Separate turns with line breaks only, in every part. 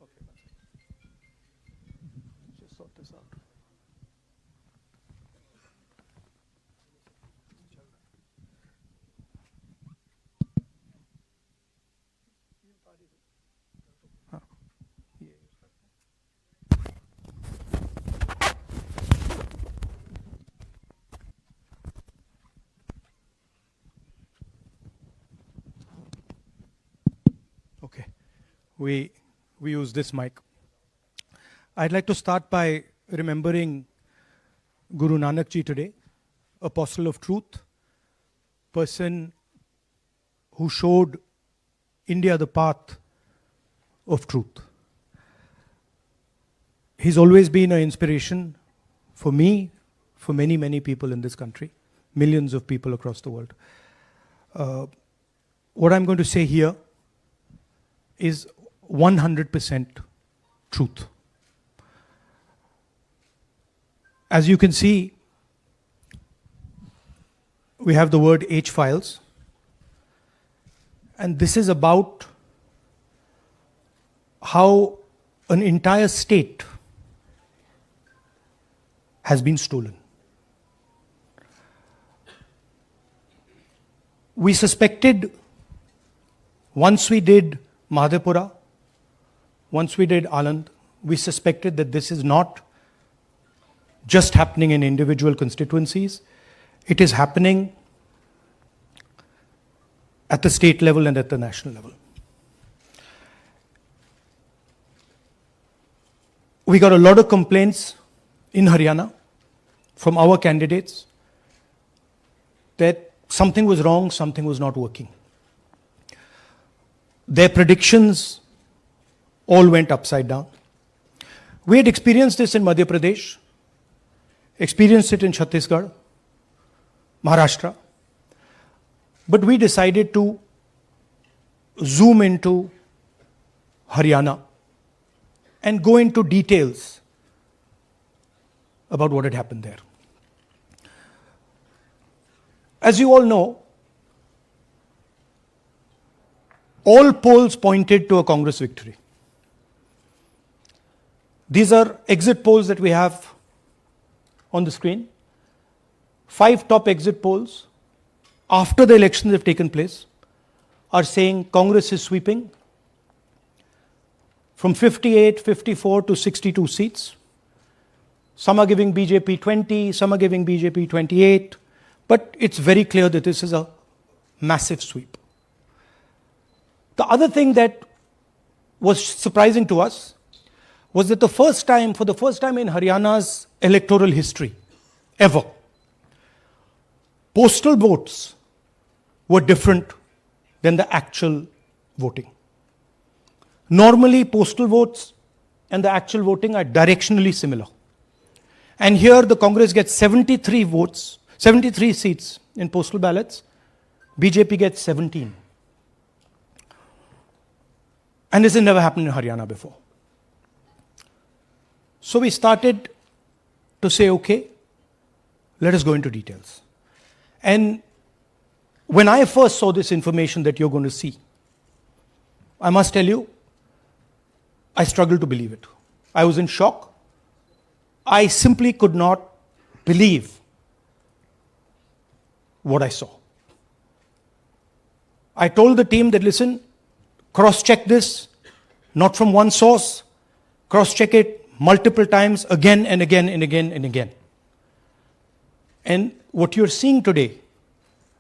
Okay, one second. Just sort this out. हाँ, ये Okay, we use this mic. I'd like to start by remembering Guru Nanak Ji today, apostle of truth, person who showed India the path of truth. He's always been an inspiration for me, for many, many people in this country, millions of people across the world. What I'm going to say here is 100% truth. As you can see, we have the word H files, and this is about how an entire state has been stolen. We suspected, once we did Madhepura, once we did Aland, we suspected that this is not just happening in individual constituencies, it is happening at the state level and at the national level. We got a lot of complaints in Haryana from our candidates that something was wrong, something was not working. Their predictions all went upside down. We had experienced this in Madhya Pradesh, experienced it in Chhattisgarh, Maharashtra, but we decided to zoom into Haryana and go into details about what had happened there. As you all know, all polls pointed to a Congress victory. These are exit polls that we have on the screen. 5 top exit polls after the elections have taken place are saying Congress is sweeping from 58, 54 to 62 seats. Some are giving BJP 20, some are giving BJP 28, but it's very clear that this is a massive sweep. The other thing that was surprising to us was that for the first time in Haryana's electoral history, ever, postal votes were different than the actual voting. Normally, postal votes and the actual voting are directionally similar. And here the Congress gets 73 votes, 73 seats in postal ballots, BJP gets 17. And this has never happened in Haryana before. So we started to say, okay, let us go into details. And when I first saw this information that you're going to see, I must tell you, I struggled to believe it. I was in shock. I simply could not believe what I saw. I told the team that, listen, cross-check this, not from one source, cross-check it multiple times, again and again and again and again. And what you're seeing today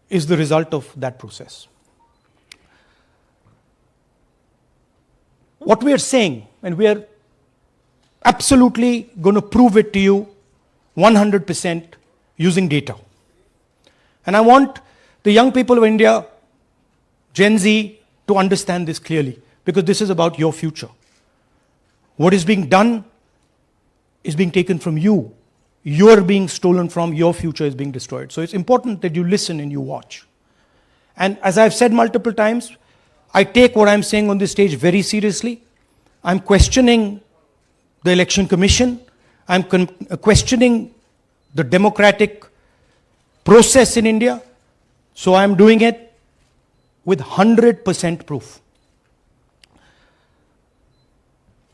is the result of that process. What we are saying, and we are absolutely going to prove it to you 100% using data. And I want the young people of India, Gen Z, to understand this clearly, because this is about your future. What is being done is being taken from you. You are being stolen from, your future is being destroyed. So it's important that you listen and you watch. And as I've said multiple times, I take what I'm saying on this stage very seriously. I'm questioning the Election Commission. I'm questioning the democratic process in India. So I'm doing it with 100% proof.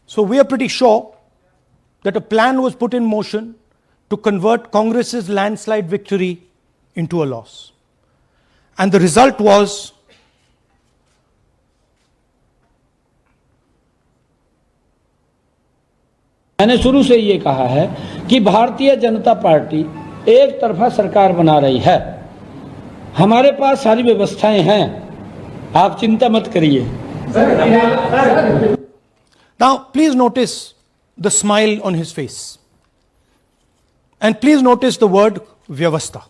So we are pretty sure that a plan was put in motion to convert Congress's landslide victory into a loss. And the result was
मैंने शुरू से ये कहा है कि Bharatiya Janata party एक तरफा सरकार बना रही है। हमारे पास सारी व्यवस्थाएं हैं, आप चिंता मत करिए।
Now, please notice the smile on his face. And please notice the word Vyavastha.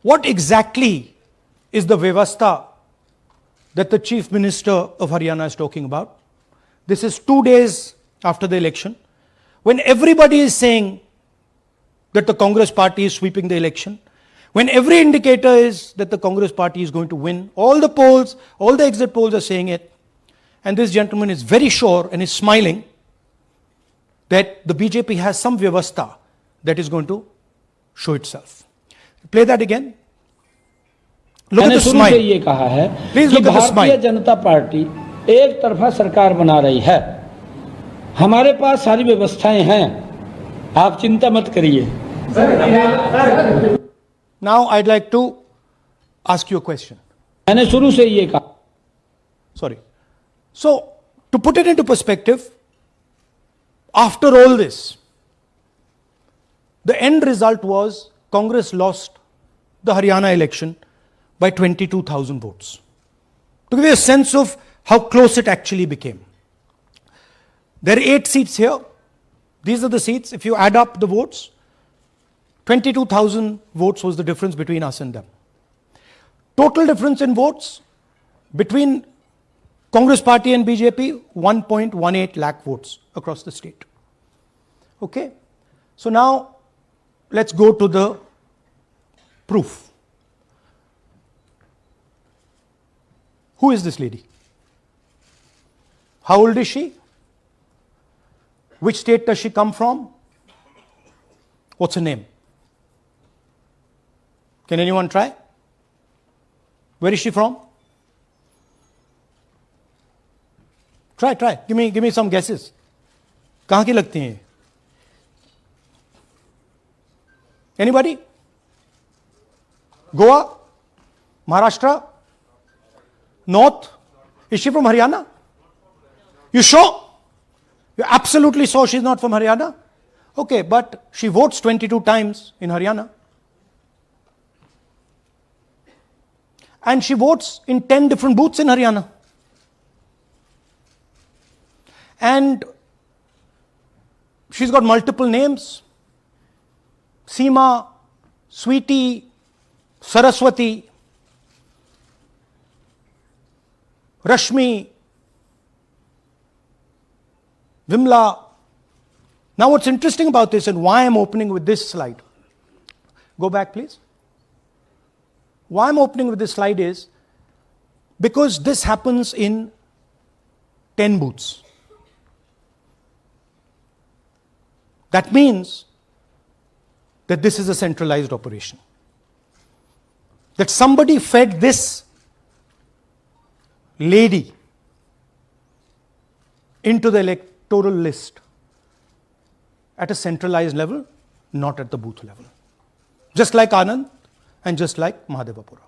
What exactly is the Vyavastha that the Chief Minister of Haryana is talking about? This is 2 days after the election, when everybody is saying that the Congress party is sweeping the election, when every indicator is that the Congress party is going to win, all the polls, all the exit polls are saying it, and this gentleman is very sure and is smiling that the BJP has some vyavastha that is going to show itself. Play that again. Look at the smile.
मैंने शुरू से ये कहा है कि Bharatiya Janata party एक तरफा सरकार बना रही है। हमारे पास सारी व्यवस्थाएं हैं, आप चिंता मत करिए।
Now I'd like to ask you a question.
मैंने शुरू से ये कहा।
Sorry. So, to put it into perspective, after all this, the end result was Congress lost the Haryana election by 22,000 votes. To give you a sense of how close it actually became. There are 8 seats here. These are the seats. If you add up the votes, 22,000 votes was the difference between us and them. Total difference in votes between Congress party and BJP, 1.18 lakh votes across the state. Okay? So now, let's go to the proof. Who is this lady? How old is she? Which state does she come from? What's her name? Can anyone try? Where is she from? Try. Give me some guesses. कहाँ की लगती हैं? Anybody? Goa? Maharashtra? North? Is she from Haryana? You sure? You're absolutely sure she's not from Haryana? Okay, but she votes 22 times in Haryana. And she votes in 10 different booths in Haryana. And she's got multiple names. Seema, Sweetie, Saraswati, Rashmi, Vimla. Now what's interesting about this and why I'm opening with this slide. Go back please. Why I'm opening with this slide is because this happens in 10 booths. That means that this is a centralized operation. That somebody fed this lady into the electoral list at a centralized level, not at the booth level. Just like Anand and just like Mahadevapura.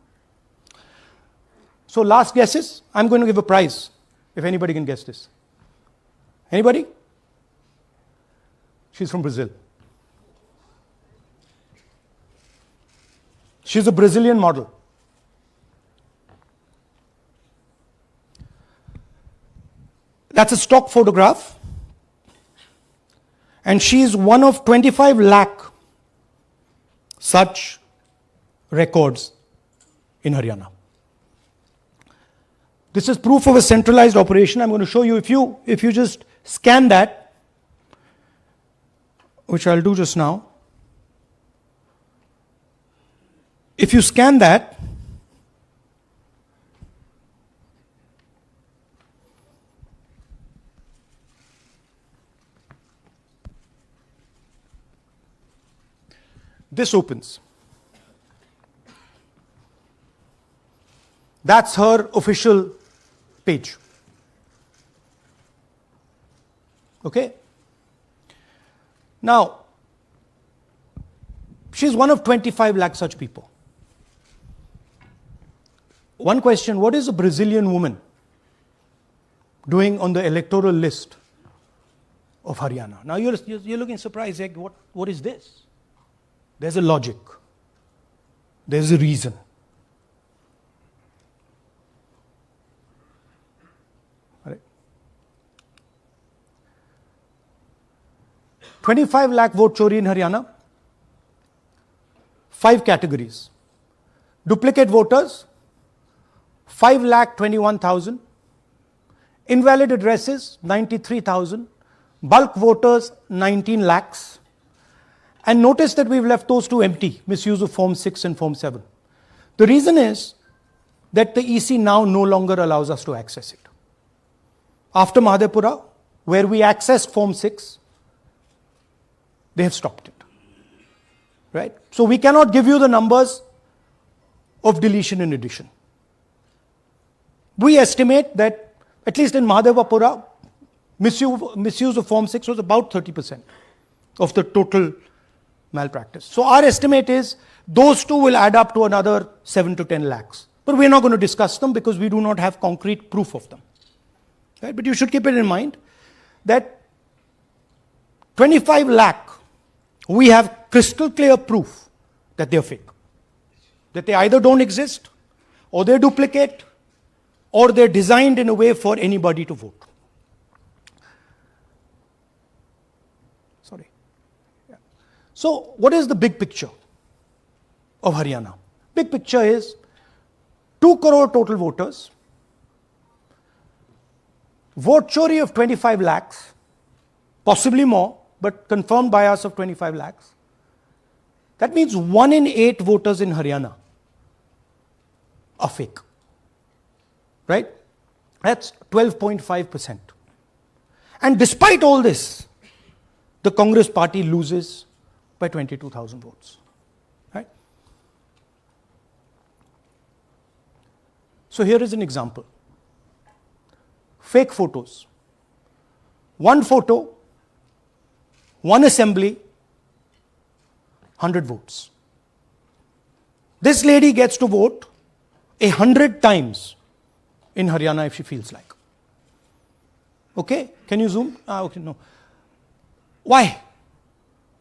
So last guesses, I'm going to give a prize if anybody can guess this. Anybody? She's from Brazil. She's a Brazilian model. That's a stock photograph. And she's one of 25 lakh such records in Haryana. This is proof of a centralized operation. I'm going to show you, if you just scan that, which I'll do just now. If you scan that, this opens. That's her official page. Okay? Now, she's one of 25 lakh such people. One question, what is a Brazilian woman doing on the electoral list of Haryana? Now you're looking surprised, like, what is this? There's a logic. There's a reason. All right. 25 lakh vote chori in Haryana. 5 categories. Duplicate voters, 5,21,000. Invalid addresses, 93,000. Bulk voters, 19 lakhs. And notice that we've left those two empty, misuse of Form 6 and Form 7. The reason is that the EC now no longer allows us to access it. After Mahadevpura, where we accessed Form 6, they have stopped it. Right? So we cannot give you the numbers of deletion and addition. We estimate that, at least in Mahadevpura, misuse of Form 6 was about 30% of the total malpractice. So our estimate is those two will add up to another 7 to 10 lakhs. But we're not going to discuss them because we do not have concrete proof of them. Right? But you should keep it in mind that 25 lakh, we have crystal clear proof that they're fake. That they either don't exist, or they're duplicate, or they're designed in a way for anybody to vote. Sorry. Yeah. So, what is the big picture of Haryana? Big picture is 2 crore total voters, vote chori of 25 lakhs, possibly more, but confirmed by us of 25 lakhs. That means 1 in 8 voters in Haryana are fake. Right? That's 12.5%. And despite all this, the Congress party loses by 22,000 votes. Right? So here is an example. Fake photos. 1 photo, 1 assembly, 100 votes. This lady gets to vote 100 times in Haryana if she feels like. Okay? Can you zoom? Okay, no. Why?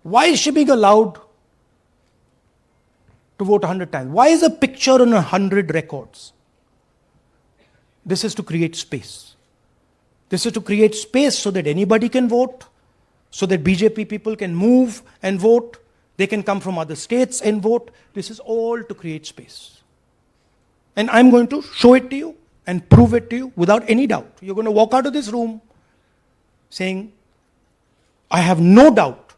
Why is she being allowed to vote 100 times? Why is a picture on 100 records? This is to create space. This is to create space so that anybody can vote, so that BJP people can move and vote. They can come from other states and vote. This is all to create space. And I'm going to show it to you and prove it to you without any doubt. You're going to walk out of this room saying, I have no doubt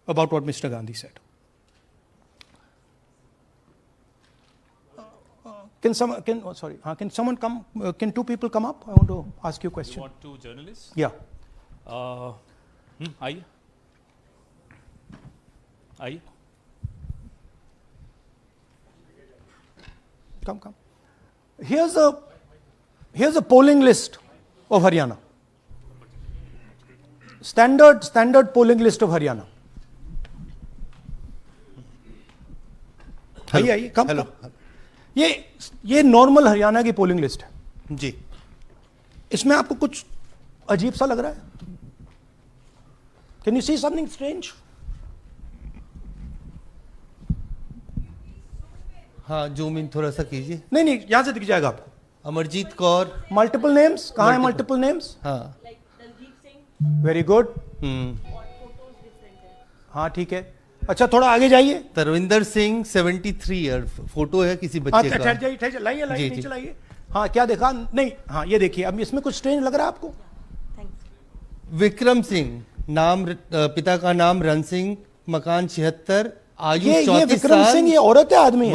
about what Mr. Gandhi said. Can someone come? Can 2 people come up? I want to ask you a question.
You want 2 journalists?
Yeah.
आइए आइए
Come. Here's a polling list of Haryana. Standard polling list of Haryana. आइए कम. ये normal Haryana की polling list है
जी.
इसमें आपको कुछ अजीब सा लग रहा है? Can you see something strange?
हाँ, जूम इन थोड़ा सा कीजिए.
नहीं, यहां से दिख जाएगा आपको.
अमरजीत कौर.
Multiple names. कहाँ है मल्टीपल नेम्स?
हाँ.
Very good. हाँ ठीक है. अच्छा थोड़ा आगे जाइए.
तरविंदर सिंह 73 ईयर. फोटो है किसी बच्चे का.
ठहर जाइए लाइए नीचे लाइए. हाँ क्या देखा? नहीं, हाँ ये देखिए. अब इसमें कुछ स्ट्रेंज लग रहा है आपको?
विक्रम सिंह, नाम पिता का नाम रण सिंह, मकान 76, आयु 34 साल.
विक्रम सिंह ये औरत है आदमी है?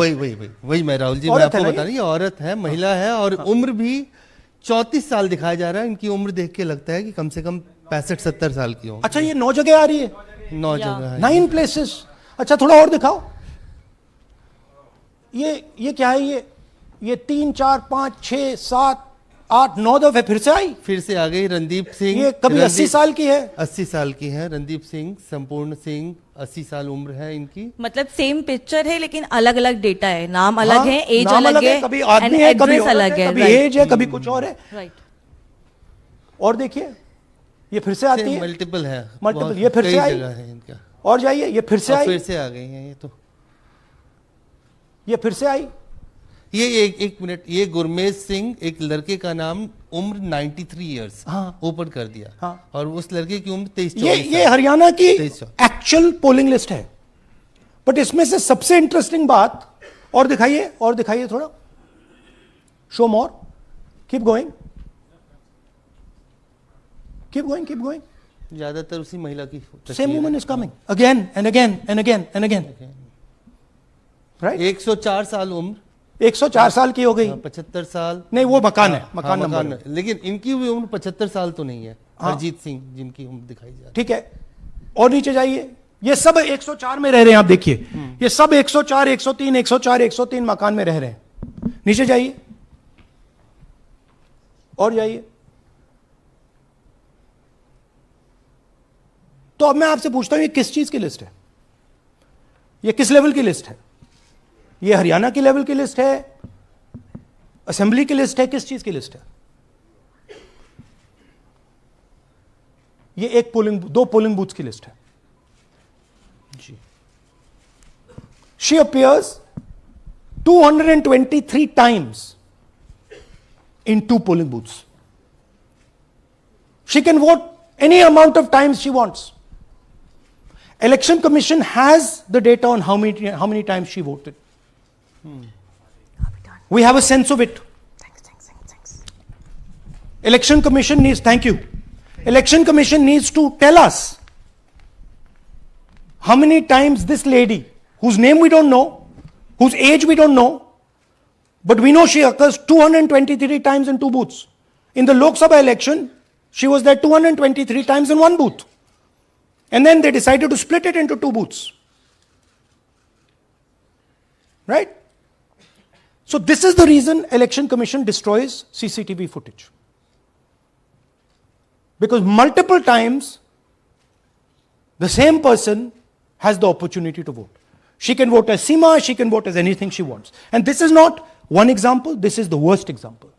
वही मैं राहुल जी मैं आपको बता रही हूँ. औरत है, महिला है और उम्र भी 34 साल दिखाया जा रहा है. इनकी उम्र देख के लगता है कि कम से कम 65-70 साल की हो.
अच्छा ये 9 जगह आ रही है?
9 जगह है.
9 प्लेसेस. अच्छा थोड़ा और दिखाओ. ये क्या है? ये 3, 4, 5, 6, 7, 8-9 दफे फिर से आई।
फिर से आ गई रणदीप सिंह।
ये कभी 80 साल की है,
80 साल की है रणदीप सिंह, संपूर्ण सिंह, 80 साल उम्र है इनकी।
मतलब सेम पिक्चर है लेकिन अलग अलग डेटा है, नाम अलग
हाँ,
है, एज
नाम
अलग है,
कभी आदमी है, कभी
एड्रेस अलग है,
कभी
राइट
एज है, कभी कुछ और है।
राइट।
और देखिए ये फिर से आती है,
मल्टीपल है,
मल्टीपल,
बहुत-
ये फिर
कई
से आई।
जगह है इनका।
और जाइए, ये फिर से
और
आई,
फिर से आ गई हैं ये तो।
ये फिर से आई।
ये एक मिनट, ये गुरमेज सिंह, एक लड़के का नाम, उम्र 93 इयर्स
हाँ।
ओपन कर दिया।
हाँ।
और उस लड़के की उम्र 23
ये हरियाणा की
23
एक्चुअल पोलिंग लिस्ट है। बट इसमें से सबसे इंटरेस्टिंग बात, और दिखाइए थोड़ा, शो मोर, कीप गोइंग, कीप गोइंग।
ज्यादातर उसी महिला की
same woman is coming again and again and again and again, right.
104 साल उम्र,
104 साल की हो गई।
75 साल।
नहीं, वो मकान है,
हाँ,
मकान नंबर है।
लेकिन इनकी भी उम्र 75 साल तो नहीं है।
हाँ।
हरजीत सिंह जिनकी उम्र दिखाई जा रही
ठीक है, और नीचे जाइए, ये सब 104 में रह रहे हैं। आप देखिए ये सब 104, 103, 104, 103 मकान में रह रहे हैं। नीचे जाइए और जाइए। तो अब मैं आपसे पूछता हूं, ये किस चीज की लिस्ट है? ये किस लेवल की लिस्ट है? ये हरियाणा की लेवल की लिस्ट है, असेंबली की लिस्ट है, किस चीज की लिस्ट है? ये दो पोलिंग बूथ की लिस्ट है जी। She appears 223 times in 2 polling booths. She can vote any amount of times she wants. Election Commission has the data on how many times she voted. We have a sense of it.
Thanks.
Election Commission needs, thank you. Election Commission needs to tell us how many times this lady, whose name we don't know, whose age we don't know, but we know she occurs 223 times in 2 booths. In the Lok Sabha election, she was there 223 times in 1 booth. And then they decided to split it into 2 booths. Right? So this is the reason Election Commission destroys CCTV footage. Because multiple times the same person has the opportunity to vote. She can vote as Seema, she can vote as anything she wants. And this is not one example, this is the worst example.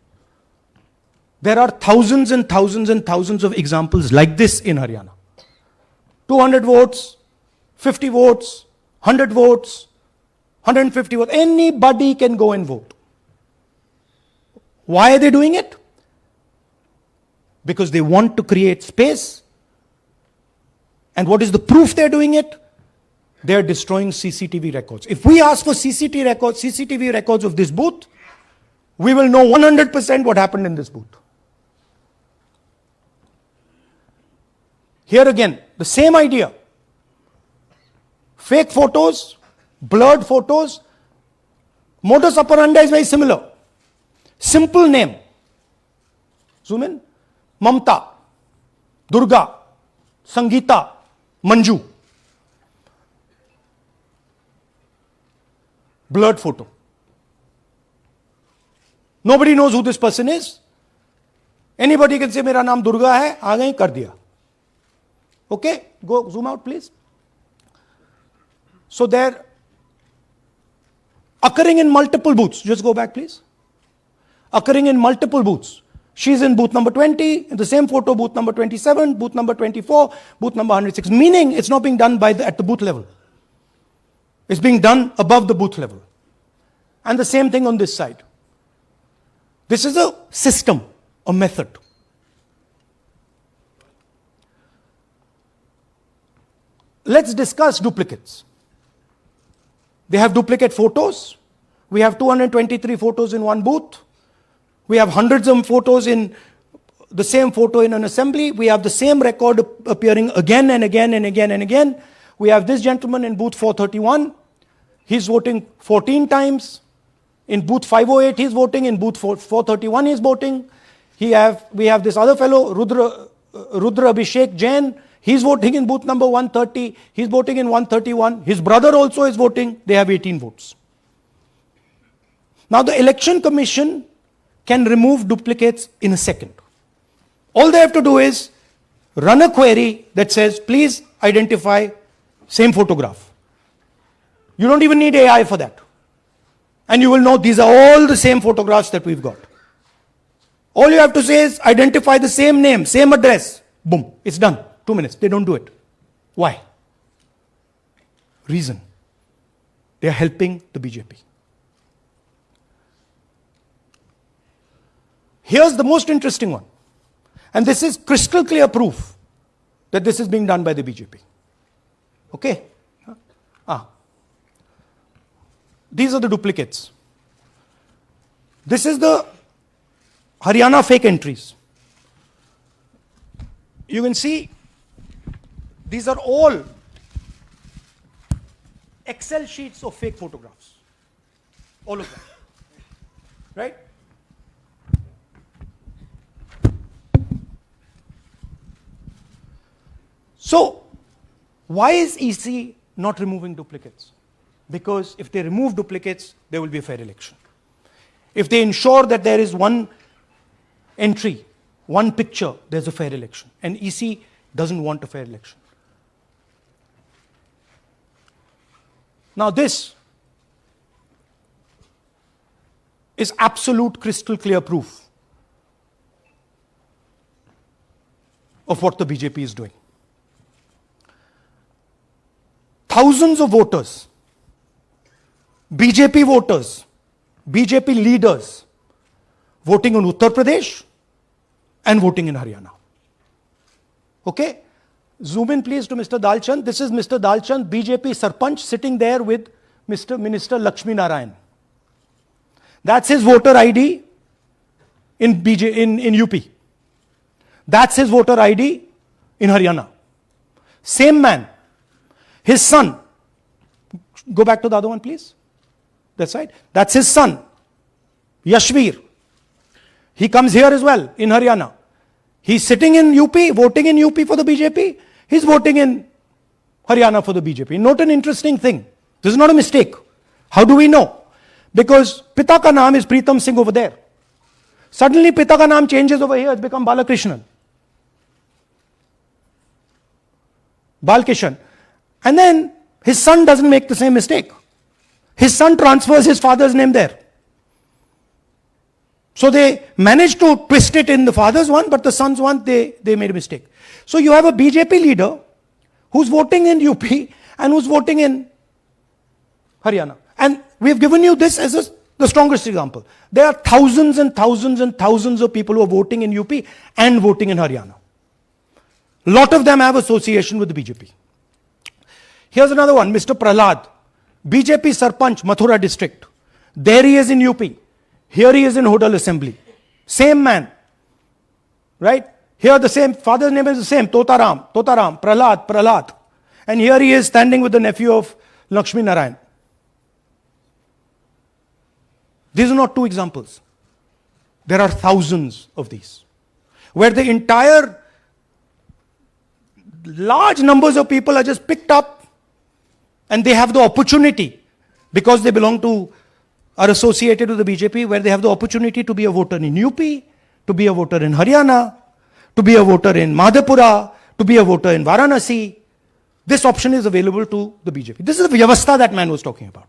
There are thousands and thousands and thousands of examples like this in Haryana. 200 votes, 50 votes, 100 votes, 150 votes. Anybody can go and vote. Why are they doing it? Because they want to create space. And what is the proof they're doing it? They're destroying CCTV records. If we ask for CCTV records of this booth, we will know 100% what happened in this booth. Here again, the same idea. Fake photos, blurred photos. Modus operandi is very similar. Simple name. Zoom in. Mamta, Durga, Sangeeta, Manju. Blurred photo. Nobody knows who this person is. Anybody can say, मेरा नाम दुर्गा है, आ गई, कर दिया. Okay, go zoom out please. So they're occurring in multiple booths. Just go back please. Occurring in multiple booths. She's in booth number 20, in the same photo, booth number 27, booth number 24, booth number 106. Meaning it's not being done at the booth level. It's being done above the booth level. And the same thing on this side. This is a system, a method. Let's discuss duplicates. They have duplicate photos. We have 223 photos in one booth. We have hundreds of photos in the same photo in an assembly. We have the same record appearing again and again and again and again. We have this gentleman in booth 431. He's voting 14 times. In booth 508, he's voting. In booth 431, he's voting. We have this other fellow, Rudra Abhishek Jain. He's voting in booth number 130. He's voting in 131. His brother also is voting. They have 18 votes. Now the Election Commission can remove duplicates in a second. All they have to do is run a query that says, please identify same photograph. You don't even need AI for that. And you will know these are all the same photographs that we've got. All you have to say is identify the same name, same address. Boom, it's done. 2 minutes. They don't do it. Why? Reason. They are helping the BJP. Here's the most interesting one. And this is crystal clear proof that this is being done by the BJP. Okay? These are the duplicates. This is the Haryana fake entries. You can see these are all Excel sheets of fake photographs. All of them. Right? So, why is EC not removing duplicates? Because if they remove duplicates, there will be a fair election. If they ensure that there is one entry, one picture, there's a fair election. And EC doesn't want a fair election. Now this is absolute crystal clear proof of what the BJP is doing. Thousands of voters, BJP voters, BJP leaders voting in Uttar Pradesh and voting in Haryana. Okay? Zoom in please to Mr. Dalchand. This is Mr. Dalchand, BJP Sarpanch, sitting there with Mr. Minister Lakshmi Narayan. That's his voter ID in UP. That's his voter ID in Haryana. Same man. His son. Go back to the other one, please. That's right. That's his son, Yashveer. He comes here as well in Haryana. He's sitting in UP, voting in UP for the BJP. He's voting in Haryana for the BJP. Note an interesting thing. This is not a mistake. How do we know? Because Pita ka naam is Pritam Singh over there. Suddenly Pita ka naam changes over here. It's become Balakrishnan. Balkishan. And then his son doesn't make the same mistake. His son transfers his father's name there. So they managed to twist it in the father's one, but the son's one, they made a mistake. So you have a BJP leader who's voting in UP and who's voting in Haryana. And we've given you this as the strongest example. There are thousands and thousands and thousands of people who are voting in UP and voting in Haryana. A lot of them have association with the BJP. Here's another one, Mr. Prahlad, BJP Sarpanch, Mathura district. There he is in UP. Here he is in Hodal Assembly. Same man. Right? Here the same, father's name is the same, Totaram, Prahlad. And here he is standing with the nephew of Lakshmi Narayan. These are not two examples. There are thousands of these. Where the entire large numbers of people are just picked up and they have the opportunity, because they belong to, are associated with the BJP, where they have the opportunity to be a voter in UP, to be a voter in Haryana, to be a voter in Madhepura, to be a voter in Varanasi. This option is available to the BJP. This is the Vyavastha that man was talking about.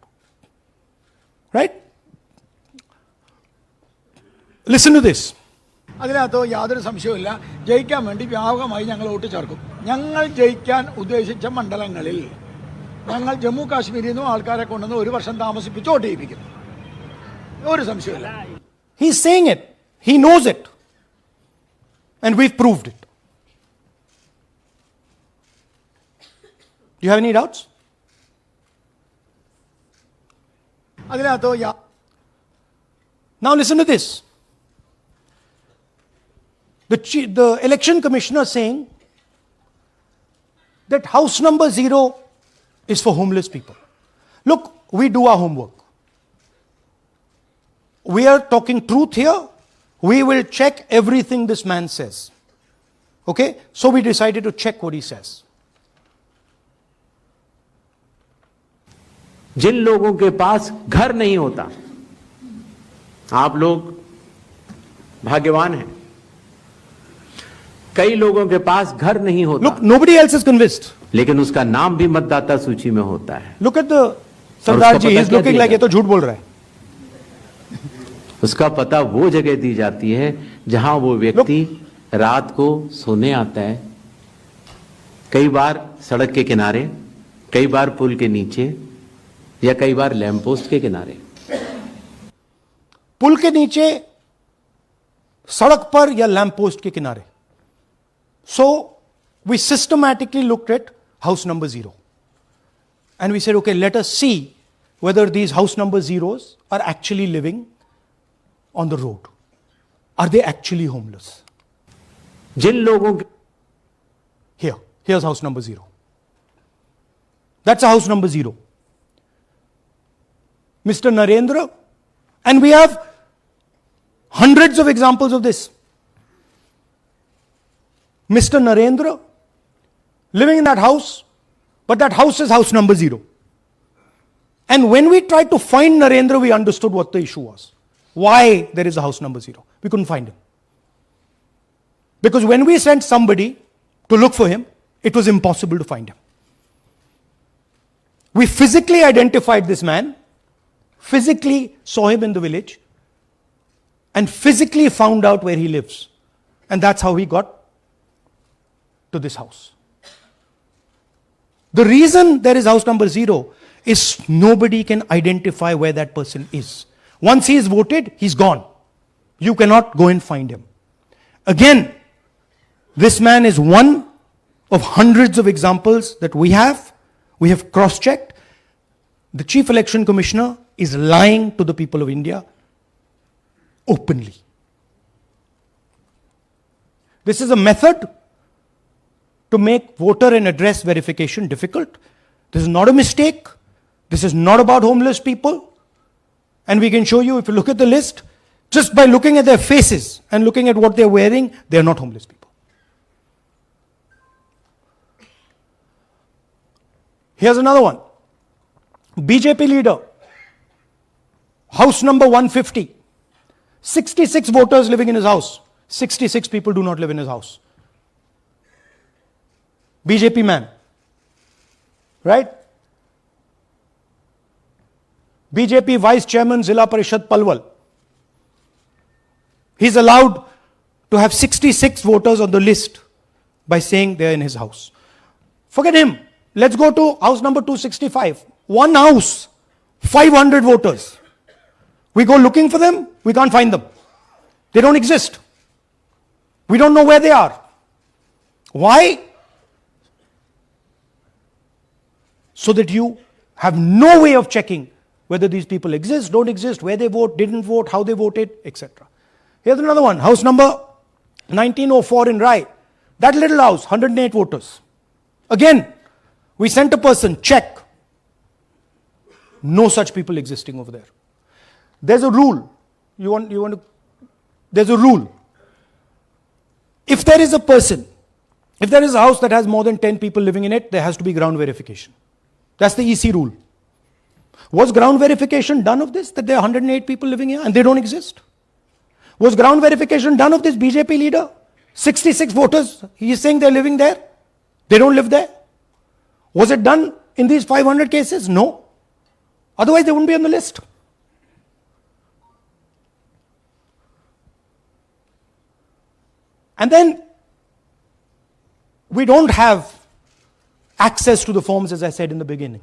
Right? Listen to this.
അതിനകത്ത് യാതൊരു സംശയവുമില്ല. ജയിക്കാൻ വേണ്ടി വ്യാപകമായി ഞങ്ങൾ vote ചേർക്കും. ഞങ്ങൾ ജയിക്കാൻ ഉദ്ദേശിച്ച മണ്ഡലങ്ങളിൽ ഞങ്ങൾ ജമ്മു കാശ്മീരിൽ നിന്നും ആൾക്കാരെ കൊണ്ടുവന്ന് ഒരു വർഷം താമസിപ്പിച്ച് വോട്ട് ചെയ്യിപ്പിക്കും. ഒരു സംശയവുമില്ല.
He's saying it. He knows it. And we've proved it. Do you have any doubts?
അതിനകത്ത്
Now listen to this. The election commissioner saying that house number 0 is for homeless people. Look, we do our homework. We are talking truth here. We will check everything this man says. Okay? So we decided to check what he says.
जिन लोगों के पास घर नहीं होता, आप लोग भाग्यवान है। कई लोगों के पास घर नहीं होता,
Look, nobody else is convinced.
लेकिन उसका नाम भी मतदाता सूची में होता है।
Look at the सरदार जी,
पता
he's
क्या
looking
दिया
like ये तो झूठ बोल रहा है।
उसका पता वो जगह दी जाती है जहां वो व्यक्ति रात को सोने आता है, कई बार सड़क के किनारे, कई बार पुल के नीचे, या कई बार लैंप पोस्ट के किनारे।
पुल के नीचे, सड़क पर या लैंप पोस्ट के किनारे। So we systematically looked at house number 0 and we said, okay, let us see whether these house number zeros are actually living on the road. Are they actually homeless?
जिन लोगों के
Here's house number 0. That's a house number 0. Mr. Narendra, and we have hundreds of examples of this. Mr. Narendra living in that house, but that house is house number 0. And when we tried to find Narendra, we understood what the issue was. Why there is a house number 0. We couldn't find him. Because when we sent somebody to look for him, it was impossible to find him. We physically identified this man, physically saw him in the village, and physically found out where he lives. And that's how he got to this house. The reason there is house number 0 is nobody can identify where that person is. Once he is voted, he's gone. You cannot go and find him. Again, this man is one of hundreds of examples that we have. We have cross-checked. The Chief Election Commissioner is lying to the people of India openly. This is a method to make voter and address verification difficult. This is not a mistake. This is not about homeless people. And we can show you, if you look at the list, just by looking at their faces and looking at what they're wearing, they're not homeless people. Here's another one. BJP leader, house number 150. 66 voters living in his house. 66 people do not live in his house. BJP man. Right? BJP Vice Chairman Zilla Parishad Palwal. He's allowed to have 66 voters on the list by saying they're in his house. Forget him. Let's go to house number 265. One house, 500 voters. We go looking for them, we can't find them. They don't exist. We don't know where they are. Why? So that you have no way of checking whether these people exist, don't exist, where they vote, didn't vote, how they voted, etc. Here's another one, house number 1904 in Rai. That little house, 108 voters. Again, we sent a person, check. No such people existing over there. There's a rule. There's a rule. If there is a person, if there is a house that has more than 10 people living in it, there has to be ground verification. That's the EC rule. Was ground verification done of this, that there are 108 people living here and they don't exist? Was ground verification done of this BJP leader? 66 voters, he is saying they're living there. They don't live there. Was it done in these 500 cases? No. Otherwise, they wouldn't be on the list. And then, we don't have access to the forms, as I said in the beginning.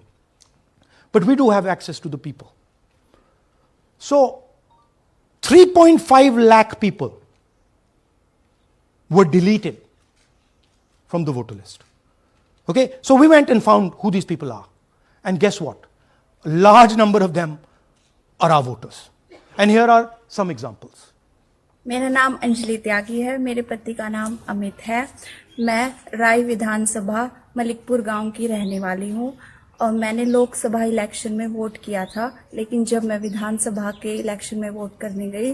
But we do have access to the people. So, 3.5 lakh people were deleted from the voter list. Okay, so we went and found who these people are. And guess what? A large number of them are our voters. And here are some examples.
मेरा नाम अंजलि त्यागी है, मेरे पति का नाम अमित है। मैं राय विधानसभा मलिकपुर गांव की रहने वाली हूं और मैंने लोकसभा इलेक्शन में वोट किया था, लेकिन जब मैं विधानसभा के इलेक्शन में वोट करने गई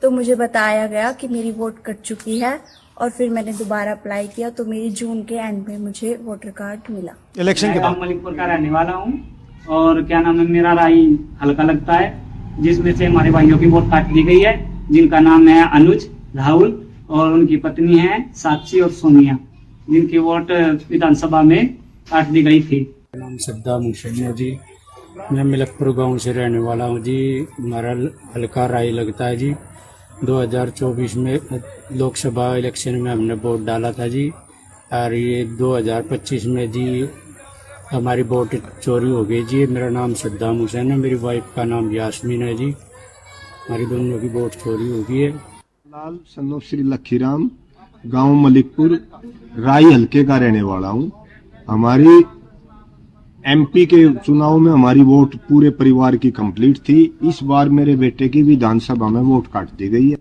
तो मुझे बताया गया कि मेरी वोट कट चुकी है और फिर मैंने दोबारा अप्लाई किया तो मेरी जून के एंड में मुझे वोटर कार्ड मिला।
इलेक्शन के बाद
मलिकपुर का रहने वाला हूँ और क्या नाम है, मेरा राय हल्का लगता है जिसमें से हमारे भाइयों की वोट काट दी गई है। जिनका नाम है अनुज, राहुल और उनकी पत्नी है साक्षी और सोनिया, जिनकी वोट विधानसभा में काट दी गई थी।
नाम सद्दाम हुसैन है जी। मैं मलिकपुर गांव से रहने वाला हूं जी। हमारा हल्का राय लगता है जी। 2024 में लोकसभा इलेक्शन में हमने वोट डाला था जी, और ये 2025 में जी हमारी वोट चोरी हो गई जी। मेरा नाम सद्दाम हुसैन है, मेरी वाइफ का नाम यास्मीन है जी। हमारी दोनों की वोट चोरी हो गई है।
लाल सन्नो श्री लखीराम, गांव मलिकपुर, राई हल्के का रहने वाला हूं। हमारी एमपी के चुनाव में हमारी वोट पूरे परिवार की कंप्लीट थी। इस बार मेरे बेटे की विधानसभा में वोट काट दी गई है।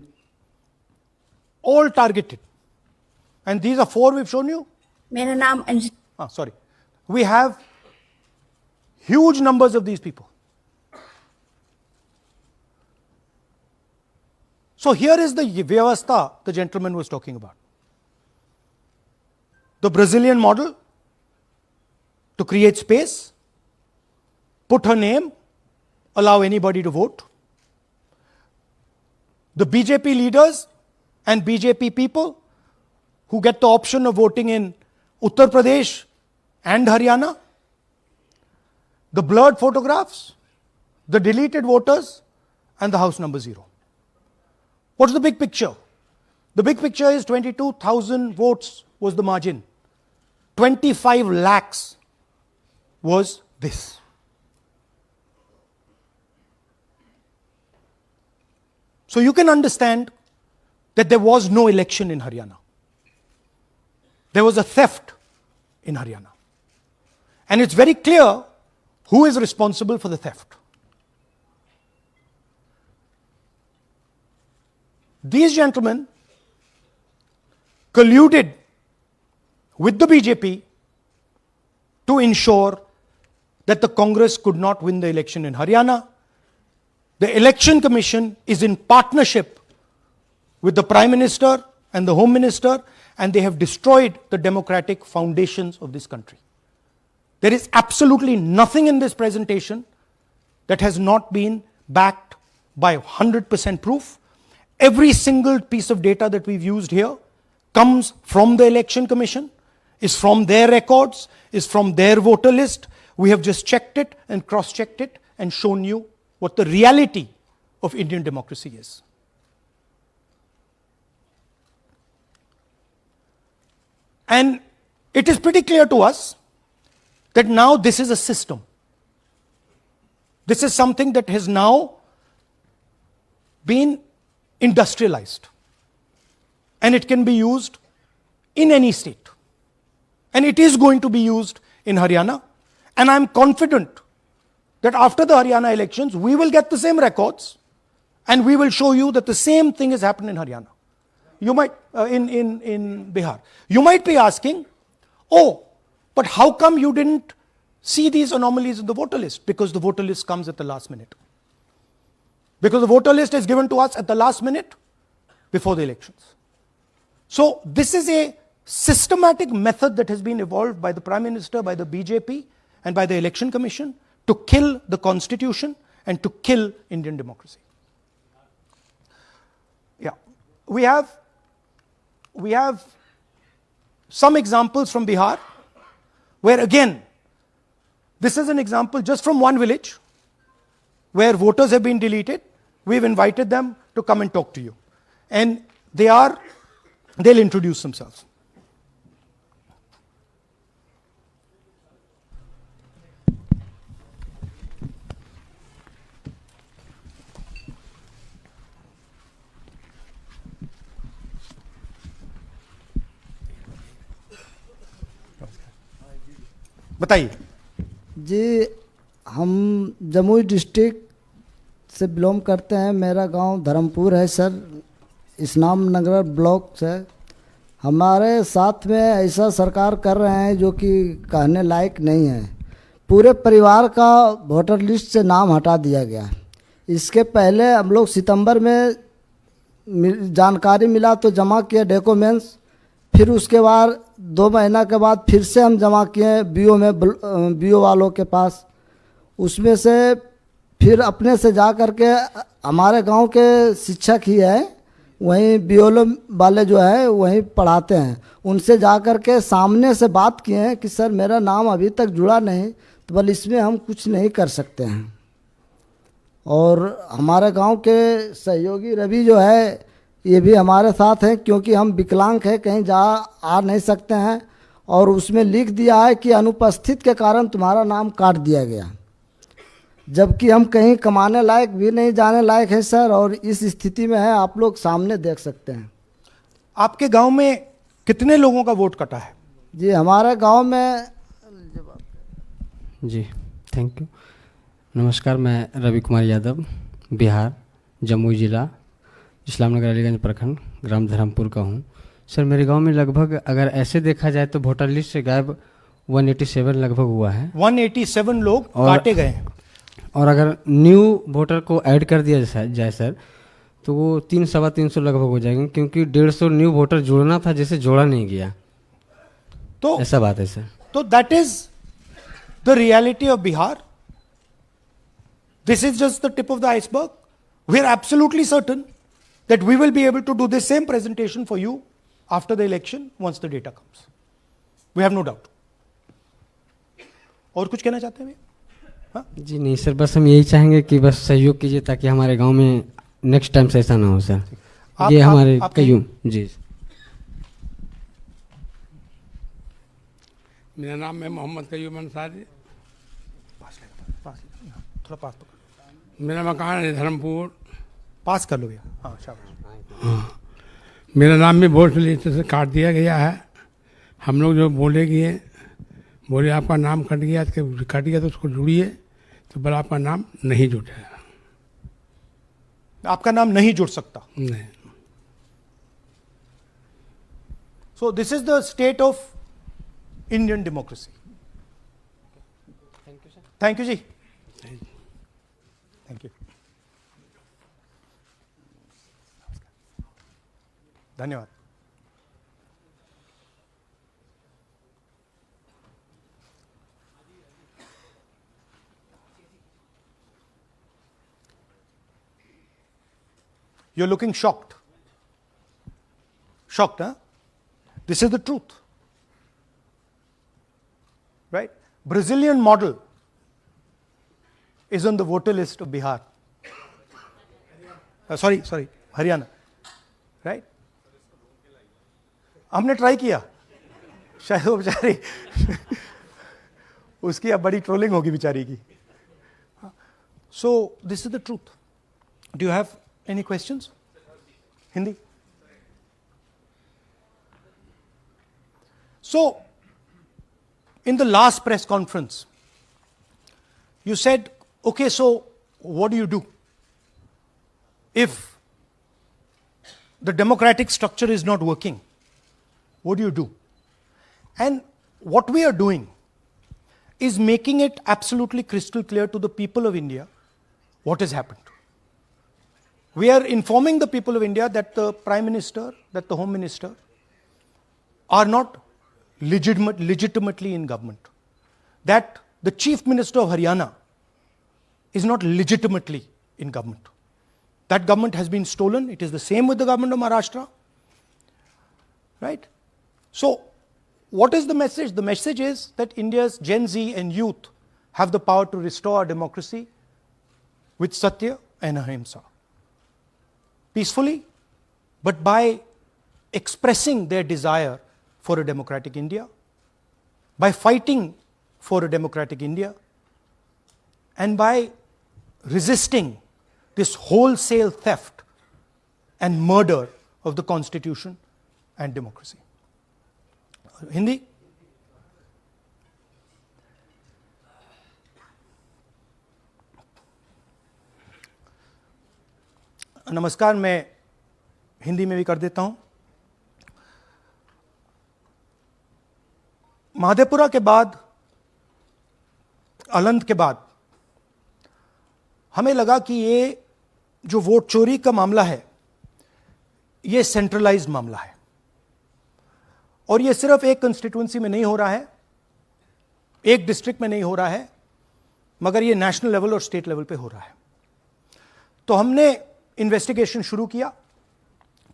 All targeted. And these are 4 we've shown you.
मेरा नाम Anjali.
Sorry. We have huge numbers of these people. So here is the vyavastha the gentleman was talking about. The Brazilian model to create space, put her name, allow anybody to vote. The BJP leaders and BJP people who get the option of voting in Uttar Pradesh and Haryana, the blurred photographs, the deleted voters, and the house number 0. What's the big picture? The big picture is 22,000 votes was the margin. 25 lakhs was this. So you can understand that there was no election in Haryana. There was a theft in Haryana. And it's very clear who is responsible for the theft. These gentlemen colluded with the BJP to ensure that the Congress could not win the election in Haryana. The Election Commission is in partnership with the Prime Minister and the Home Minister, and they have destroyed the democratic foundations of this country. There is absolutely nothing in this presentation that has not been backed by 100% proof. Every single piece of data that we've used here comes from the Election Commission, is from their records, is from their voter list. We have just checked it and cross-checked it and shown you what the reality of Indian democracy is. And it is pretty clear to us that now this is a system. This is something that has now been industrialized. And it can be used in any state. And it is going to be used in Haryana. And I'm confident that after the Haryana elections, we will get the same records and we will show you that the same thing has happened in Haryana. You might, in Bihar. You might be asking, oh, but how come you didn't see these anomalies in the voter list? Because the voter list comes at the last minute. Because the voter list is given to us at the last minute before the elections. So this is a systematic method that has been evolved by the Prime Minister, by the BJP, and by the Election Commission to kill the Constitution and to kill Indian democracy. Yeah, we have some examples from Bihar, where again, this is an example just from one village, where voters have been deleted. We've invited them to come and talk to you. And they'll introduce themselves. बताइए
जी। हम Jamui district से belong करते हैं। मेरा गांव धर्मपुर है sir, इस्लाम नगर block से। हमारे साथ में ऐसा सरकार कर रहे हैं जो कि कहने लायक नहीं है। पूरे परिवार का वोटर लिस्ट से नाम हटा दिया गया। इसके पहले हम लोग सितंबर में जानकारी मिला तो जमा किए डॉक्यूमेंट्स, फिर उसके बाद 2 महीना के बाद फिर से हम जमा किए बीओ में, बीओ वालों के पास। उसमें से फिर अपने से जा कर के हमारे गांव के शिक्षक ही है, वहीं बीओलो वाले जो है वहीं पढ़ाते हैं, उनसे जा कर के सामने से बात किए हैं कि सर मेरा नाम अभी तक जुड़ा नहीं, तो बोले इसमें हम कुछ नहीं कर सकते हैं। और हमारे गांव के सहयोगी रवि जो है ये भी हमारे साथ हैं, क्योंकि हम विकलांग हैं, कहीं जा आ नहीं सकते हैं, और उसमें लिख दिया है कि अनुपस्थित के कारण तुम्हारा नाम काट दिया गया, जबकि हम कहीं कमाने लायक भी नहीं जाने लायक है सर, और इस स्थिति में है, आप लोग सामने देख सकते हैं।
आपके गांव में कितने लोगों का वोट कटा है?
जी हमारे गांव में
जी थैंक यू। नमस्कार, मैं रवि कुमार यादव, बिहार, जमुई जिला, इस्लामनगर अलीगंज प्रखंड, ग्राम धरमपुर का हूँ। सर मेरे गांव में लगभग अगर ऐसे देखा जाए तो वोटर लिस्ट से गायब 187 लगभग हुआ है।
187 लोग काटे गए हैं।
और अगर न्यू वोटर को ऐड कर दिया जाए सर तो वो 300-325 लगभग हो जाएंगे, क्योंकि 150 न्यू वोटर जोड़ना था जिसे जोड़ा नहीं गया,
तो
ऐसा बात है सर।
तो that is the reality of Bihar. This is just the tip of the iceberg. We are absolutely certain that we will be able to do the same presentation for you after the election once the data comes. We have no doubt. और कुछ कहना चाहते हैं? हाँ?
जी नहीं sir, बस हम यही चाहेंगे कि बस सहयोग कीजिए ताकि हमारे गांव में नेक्स्ट टाइम से ऐसा ना हो सर। ये हमारे कईयों जी।
मेरा नाम है मोहम्मद कयूम अंसारी।
थोड़ा पास तो।
मेरा मकान है धर्मपुर।
पास कर लो भैया। हाँ शाबाश।
हाँ, मेरा नाम भी वोट लिस्ट से काट दिया गया है। हम लोग जो बोले आपका नाम कट गया तो उसको जुड़िए, तो बोला आपका नाम नहीं जुटा।
आपका नाम नहीं जुड़ सकता।
नहीं।
So this is the state of Indian democracy. Thank you ji. Thank you. धन्यवाद। You're looking shocked. Shocked, huh? This is the truth. Right? Brazilian model is on the voter list of Bihar. Sorry, Haryana. Right? हमने try किया, शायद वो बेचारी उसकी अब बड़ी trolling होगी बेचारी की। सो this is the truth. Do you have any questions? Hindi. So in the last press conference you said, okay so what do you do if the democratic structure is not working? What do you do? And what we are doing is making it absolutely crystal clear to the people of India what has happened. We are informing the people of India that the Prime Minister, that the Home Minister are not legitimately in government. That the Chief Minister of Haryana is not legitimately in government. That government has been stolen. It is the same with the government of Maharashtra. Right? So, what is the message? The message is that India's Gen Z and youth have the power to restore our democracy with Satya and Ahimsa. Peacefully, but by expressing their desire for a democratic India, by fighting for a democratic India, and by resisting this wholesale theft and murder of the Constitution and democracy. Hindi. नमस्कार, मैं हिंदी में भी कर देता हूं। महादेवपुरा के बाद, अलंध के बाद हमें लगा कि ये जो वोट चोरी का मामला है ये सेंट्रलाइज्ड मामला है, और ये सिर्फ एक कंस्टिट्यूंसी में नहीं हो रहा है, एक डिस्ट्रिक्ट में नहीं हो रहा है, मगर ये नेशनल लेवल और स्टेट लेवल पे हो रहा है। तो हमने इन्वेस्टिगेशन शुरू किया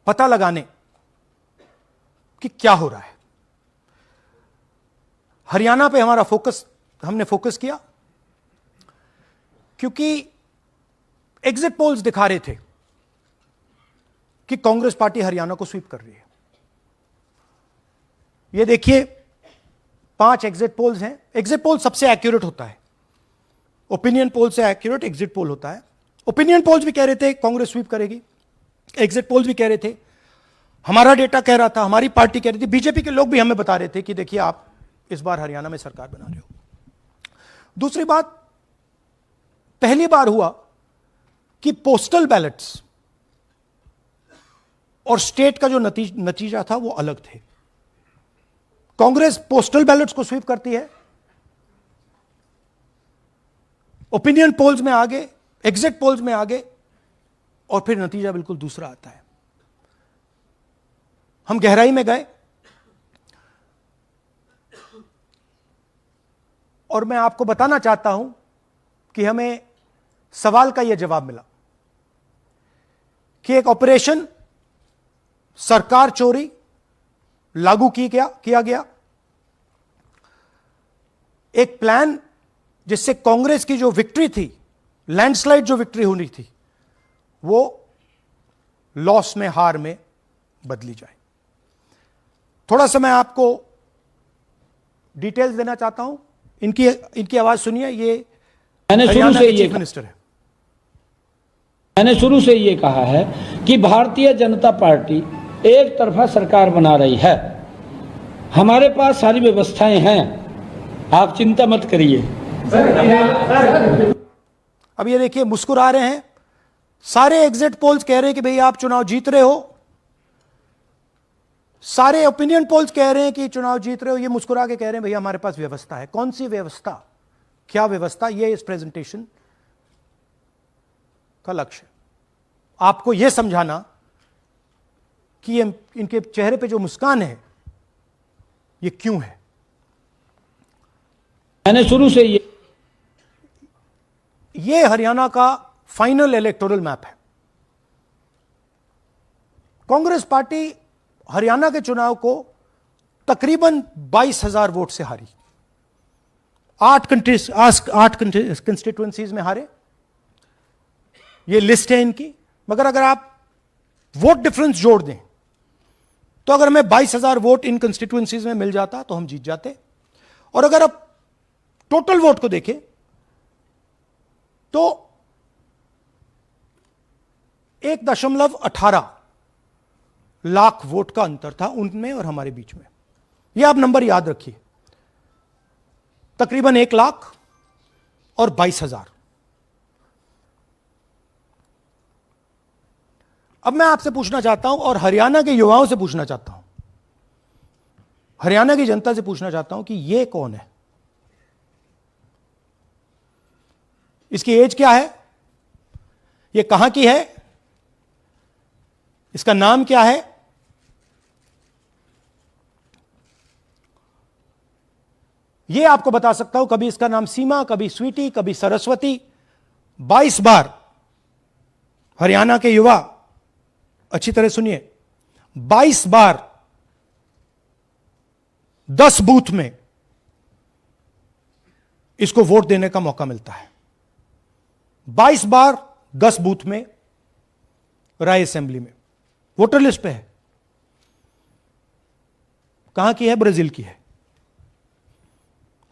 पता लगाने कि क्या हो रहा है। हरियाणा पे हमने फोकस किया क्योंकि एग्जिट पोल्स दिखा रहे थे कि कांग्रेस पार्टी हरियाणा को स्वीप कर रही है। ये देखिए 5 एग्जिट पोल्स हैं। एग्जिट पोल सबसे एक्यूरेट होता है, ओपिनियन पोल से एक्यूरेट एग्जिट पोल होता है। ओपिनियन पोल्स भी कह रहे थे कांग्रेस स्वीप करेगी, एग्जिट पोल्स भी कह रहे थे, हमारा डेटा कह रहा था, हमारी पार्टी कह रही थी, बीजेपी के लोग भी हमें बता रहे थे कि देखिए आप इस बार हरियाणा में सरकार बना रहे हो। दूसरी बात, पहली बार हुआ कि पोस्टल बैलेट्स और स्टेट का जो नतीजा था वो अलग थे। कांग्रेस पोस्टल बैलेट्स को स्वीप करती है, ओपिनियन पोल्स में आगे, एग्जिट पोल्स में आगे, और फिर नतीजा बिल्कुल दूसरा आता है। हम गहराई में गए और मैं आपको बताना चाहता हूं कि हमें सवाल का यह जवाब मिला कि एक ऑपरेशन सरकार चोरी लागू किया गया, एक प्लान जिससे कांग्रेस की जो विक्ट्री थी, लैंडस्लाइड जो विक्ट्री होनी थी, वो लॉस में, हार में बदली जाए। थोड़ा सा मैं आपको डिटेल्स देना चाहता हूं। इनकी आवाज सुनिए। ये हरियाणा के चीफ मिनिस्टर है।
मैंने शुरू से ये कहा है कि भारतीय जनता पार्टी एक तरफा सरकार बना रही है। हमारे पास सारी व्यवस्थाएं हैं, आप चिंता मत करिए।
अब ये देखिए मुस्कुरा रहे हैं। सारे एग्जिट पोल्स कह रहे हैं कि भाई आप चुनाव जीत रहे हो, सारे ओपिनियन पोल्स कह रहे हैं कि चुनाव जीत रहे हो। ये मुस्कुरा के कह रहे हैं भैया हमारे पास व्यवस्था है। कौन सी व्यवस्था, क्या व्यवस्था, ये इस प्रेजेंटेशन का लक्ष्य है। आपको यह समझाना कि ये इनके चेहरे पे जो मुस्कान है ये क्यों है।
मैंने शुरू से
ये हरियाणा का फाइनल इलेक्टोरल मैप है। कांग्रेस पार्टी हरियाणा के चुनाव को तकरीबन 22,000 वोट से हारी। 8 कंस्टिट्यूएंसीज में हारे। ये लिस्ट है इनकी। मगर अगर आप वोट डिफरेंस जोड़ दें तो अगर हमें 22,000 वोट इन कंस्टिट्यूएंसीज में मिल जाता तो हम जीत जाते। और अगर आप टोटल वोट को देखें तो 1.18 लाख वोट का अंतर था उनमें और हमारे बीच में। यह आप नंबर याद रखिए, तकरीबन 1 लाख और 22,000। अब मैं आपसे पूछना चाहता हूं और हरियाणा के युवाओं से पूछना चाहता हूं, हरियाणा की जनता से पूछना चाहता हूं कि यह कौन है, इसकी एज क्या है, यह कहां की है, इसका नाम क्या है। यह आपको बता सकता हूं, कभी इसका नाम सीमा, कभी स्वीटी, कभी सरस्वती। 22 बार हरियाणा के युवा, अच्छी तरह सुनिए, 22 बार 10 बूथ में इसको वोट देने का मौका मिलता है। 22 बार 10 बूथ में राय असेंबली में। वोटर लिस्ट पे है। कहां की है? ब्राजील की है।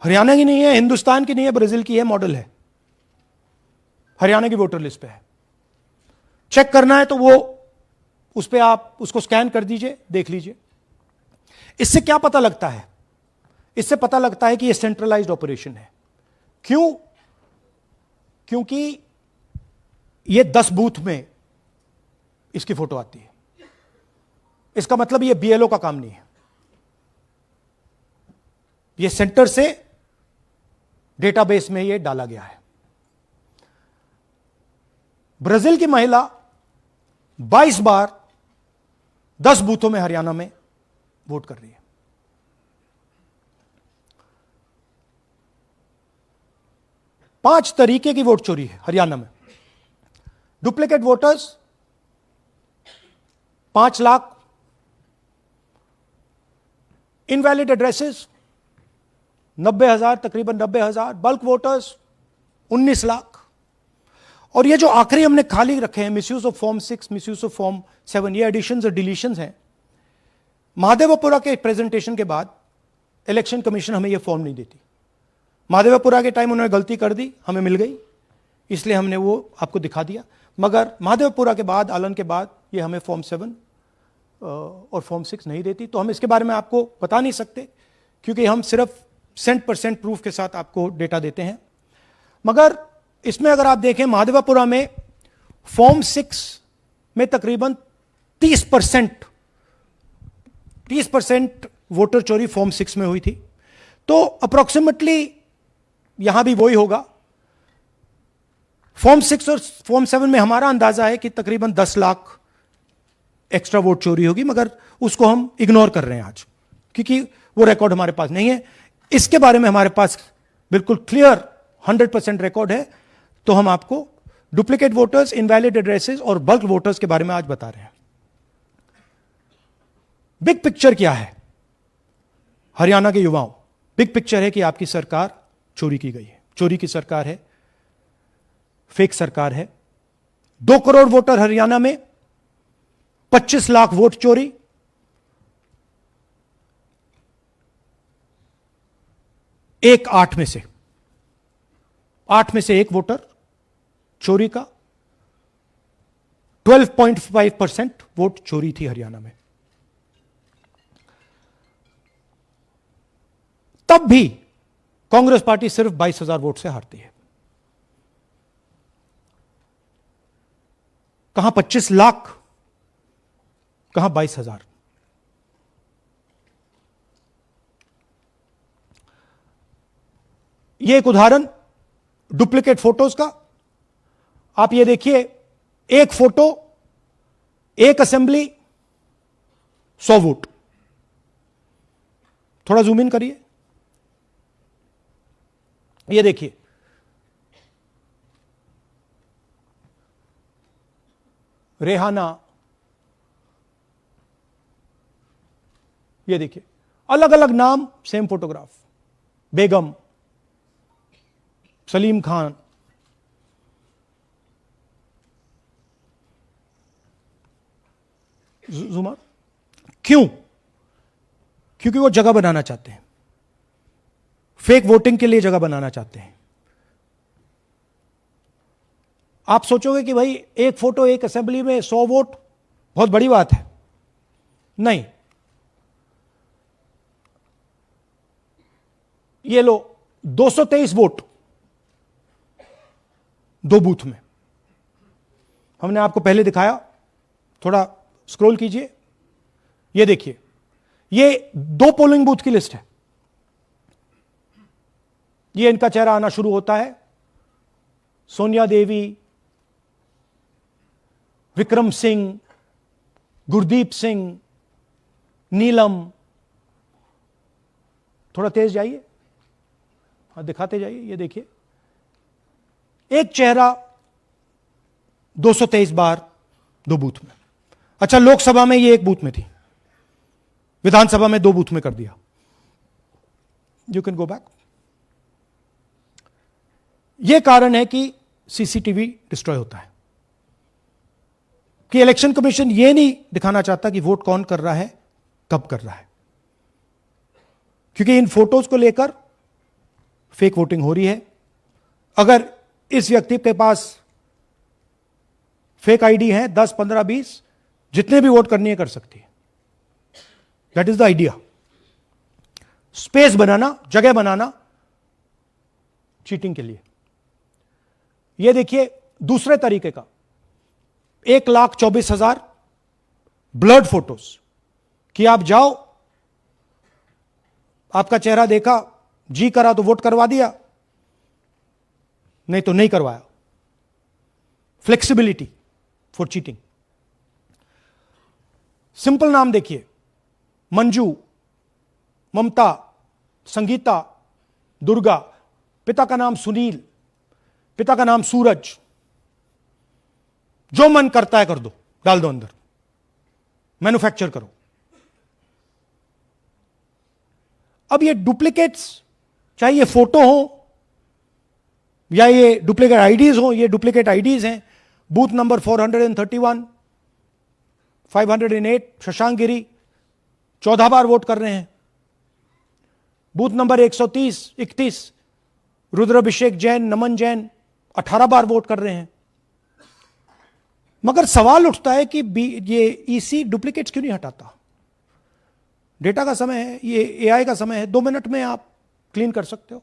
हरियाणा की नहीं है, हिंदुस्तान की नहीं है, ब्राजील की है, मॉडल है। हरियाणा की वोटर लिस्ट पे है। चेक करना है तो वो उस पे आप उसको स्कैन कर दीजिए, देख लीजिए। इससे क्या पता लगता है? इससे पता लगता है कि ये सेंट्रलाइज्ड ऑपरेशन है। क्यों? क्योंकि ये 10 बूथ में इसकी फोटो आती है। इसका मतलब ये बीएलओ का काम नहीं है, ये सेंटर से डेटाबेस में ये डाला गया है। ब्राजील की महिला 22 बार 10 बूथों में हरियाणा में वोट कर रही है। 5 तरीके की वोट चोरी है हरियाणा में। Duplicate voters 5 lakh, invalid addresses 90,000, तकरीबन 90,000, बल्क वोटर्स 19 लाख। और ये जो आखिरी हमने खाली रखे हैं, misuse of form 6, misuse of form 7, ये एडिशंस और डिलीशंस हैं। महादेवपुरा के प्रेजेंटेशन के बाद इलेक्शन कमीशन हमें ये फॉर्म नहीं देती। महादेवपुरा के टाइम उन्होंने गलती कर दी, हमें मिल गई, इसलिए हमने वो आपको दिखा दिया। मगर महादेवपुरा के बाद, आलन के बाद ये हमें फॉर्म 7 और फॉर्म 6 नहीं देती। तो हम इसके बारे में आपको बता नहीं सकते, क्योंकि हम सिर्फ 100% प्रूफ के साथ आपको डेटा देते हैं। मगर इसमें अगर आप देखें, महादेवपुरा में फॉर्म 6 में तकरीबन 30% वोटर चोरी फॉर्म 6 में हुई थी। तो अप्रोक्सीमेटली यहां भी वही होगा। फॉर्म 6 और फॉर्म 7 में हमारा अंदाजा है कि तकरीबन 10 लाख एक्स्ट्रा वोट चोरी होगी, मगर उसको हम इग्नोर कर रहे हैं आज, क्योंकि वो रिकॉर्ड हमारे पास नहीं है। इसके बारे में हमारे पास बिल्कुल क्लियर 100% रिकॉर्ड है। तो हम आपको डुप्लीकेट वोटर्स, इनवैलिड एड्रेसेस और बल्क वोटर्स के बारे में आज बता रहे हैं। बिग पिक्चर क्या है हरियाणा के युवाओं? बिग पिक्चर है कि आपकी सरकार चोरी की गई है, चोरी की सरकार है, फेक सरकार है। 2 करोड़ वोटर हरियाणा में, 25 लाख वोट चोरी। एक 8 में से 1 वोटर चोरी का। 12.5% वोट चोरी थी हरियाणा में। तब भी कांग्रेस पार्टी सिर्फ 22,000 वोट से हारती है। कहां 25 लाख, कहां 22,000। यह एक उदाहरण डुप्लीकेट फोटोज का। आप ये देखिए, एक फोटो, एक असेंबली, 100 वोट। थोड़ा जूम इन करिए, ये देखिए, रेहाना, ये देखिए, अलग अलग नाम, सेम फोटोग्राफ। बेगम, सलीम खान, जुमर। क्यों? क्योंकि वो जगह बनाना चाहते हैं, फेक वोटिंग के लिए जगह बनाना चाहते हैं। आप सोचोगे कि भाई एक फोटो, एक असेंबली में 100 वोट बहुत बड़ी बात है। नहीं, ये लो 223 वोट 2 बूथ में। हमने आपको पहले दिखाया, थोड़ा स्क्रॉल कीजिए, ये देखिए, ये 2 पोलिंग बूथ की लिस्ट है। ये इनका चेहरा आना शुरू होता है। सोनिया देवी, विक्रम सिंह, गुरदीप सिंह, नीलम। थोड़ा तेज जाइए, हाँ दिखाते जाइए, ये देखिए, एक चेहरा 223 बार 2 बूथ में। अच्छा, लोकसभा में ये 1 बूथ में थी, विधानसभा में 2 बूथ में कर दिया। You can go back. यह कारण है कि सीसीटीवी डिस्ट्रॉय होता है, कि इलेक्शन कमीशन यह नहीं दिखाना चाहता कि वोट कौन कर रहा है, कब कर रहा है, क्योंकि इन फोटोज को लेकर फेक वोटिंग हो रही है। अगर इस व्यक्ति के पास फेक आईडी है, 10, 15, 20, जितने भी वोट करनी है कर सकती है। That is the idea. Space बनाना, जगह बनाना चीटिंग के लिए। यह देखिए दूसरे तरीके का, 1,24,000 ब्लर्ड फोटोज, कि आप जाओ, आपका चेहरा देखा, जी करा तो वोट करवा दिया, नहीं तो नहीं करवाया। Flexibility for cheating. सिंपल नाम देखिए, मंजू, ममता, संगीता, दुर्गा, पिता का नाम सुनील, पिता का नाम सूरज, जो मन करता है कर दो, डाल दो अंदर, मैन्युफैक्चर करो। अब ये डुप्लीकेट्स, चाहे ये फोटो हो या ये डुप्लीकेट आईडीज हो, ये डुप्लीकेट आईडीज हैं। बूथ नंबर 431, 508 शशांक गिरी 14 बार वोट कर रहे हैं। बूथ नंबर 130, 31 रुद्राभिषेक जैन, नमन जैन 18 बार वोट कर रहे हैं। मगर सवाल उठता है कि ये ईसी डुप्लीकेट्स क्यों नहीं हटाता? डेटा का समय है, ये एआई का समय है, 2 मिनट में आप क्लीन कर सकते हो।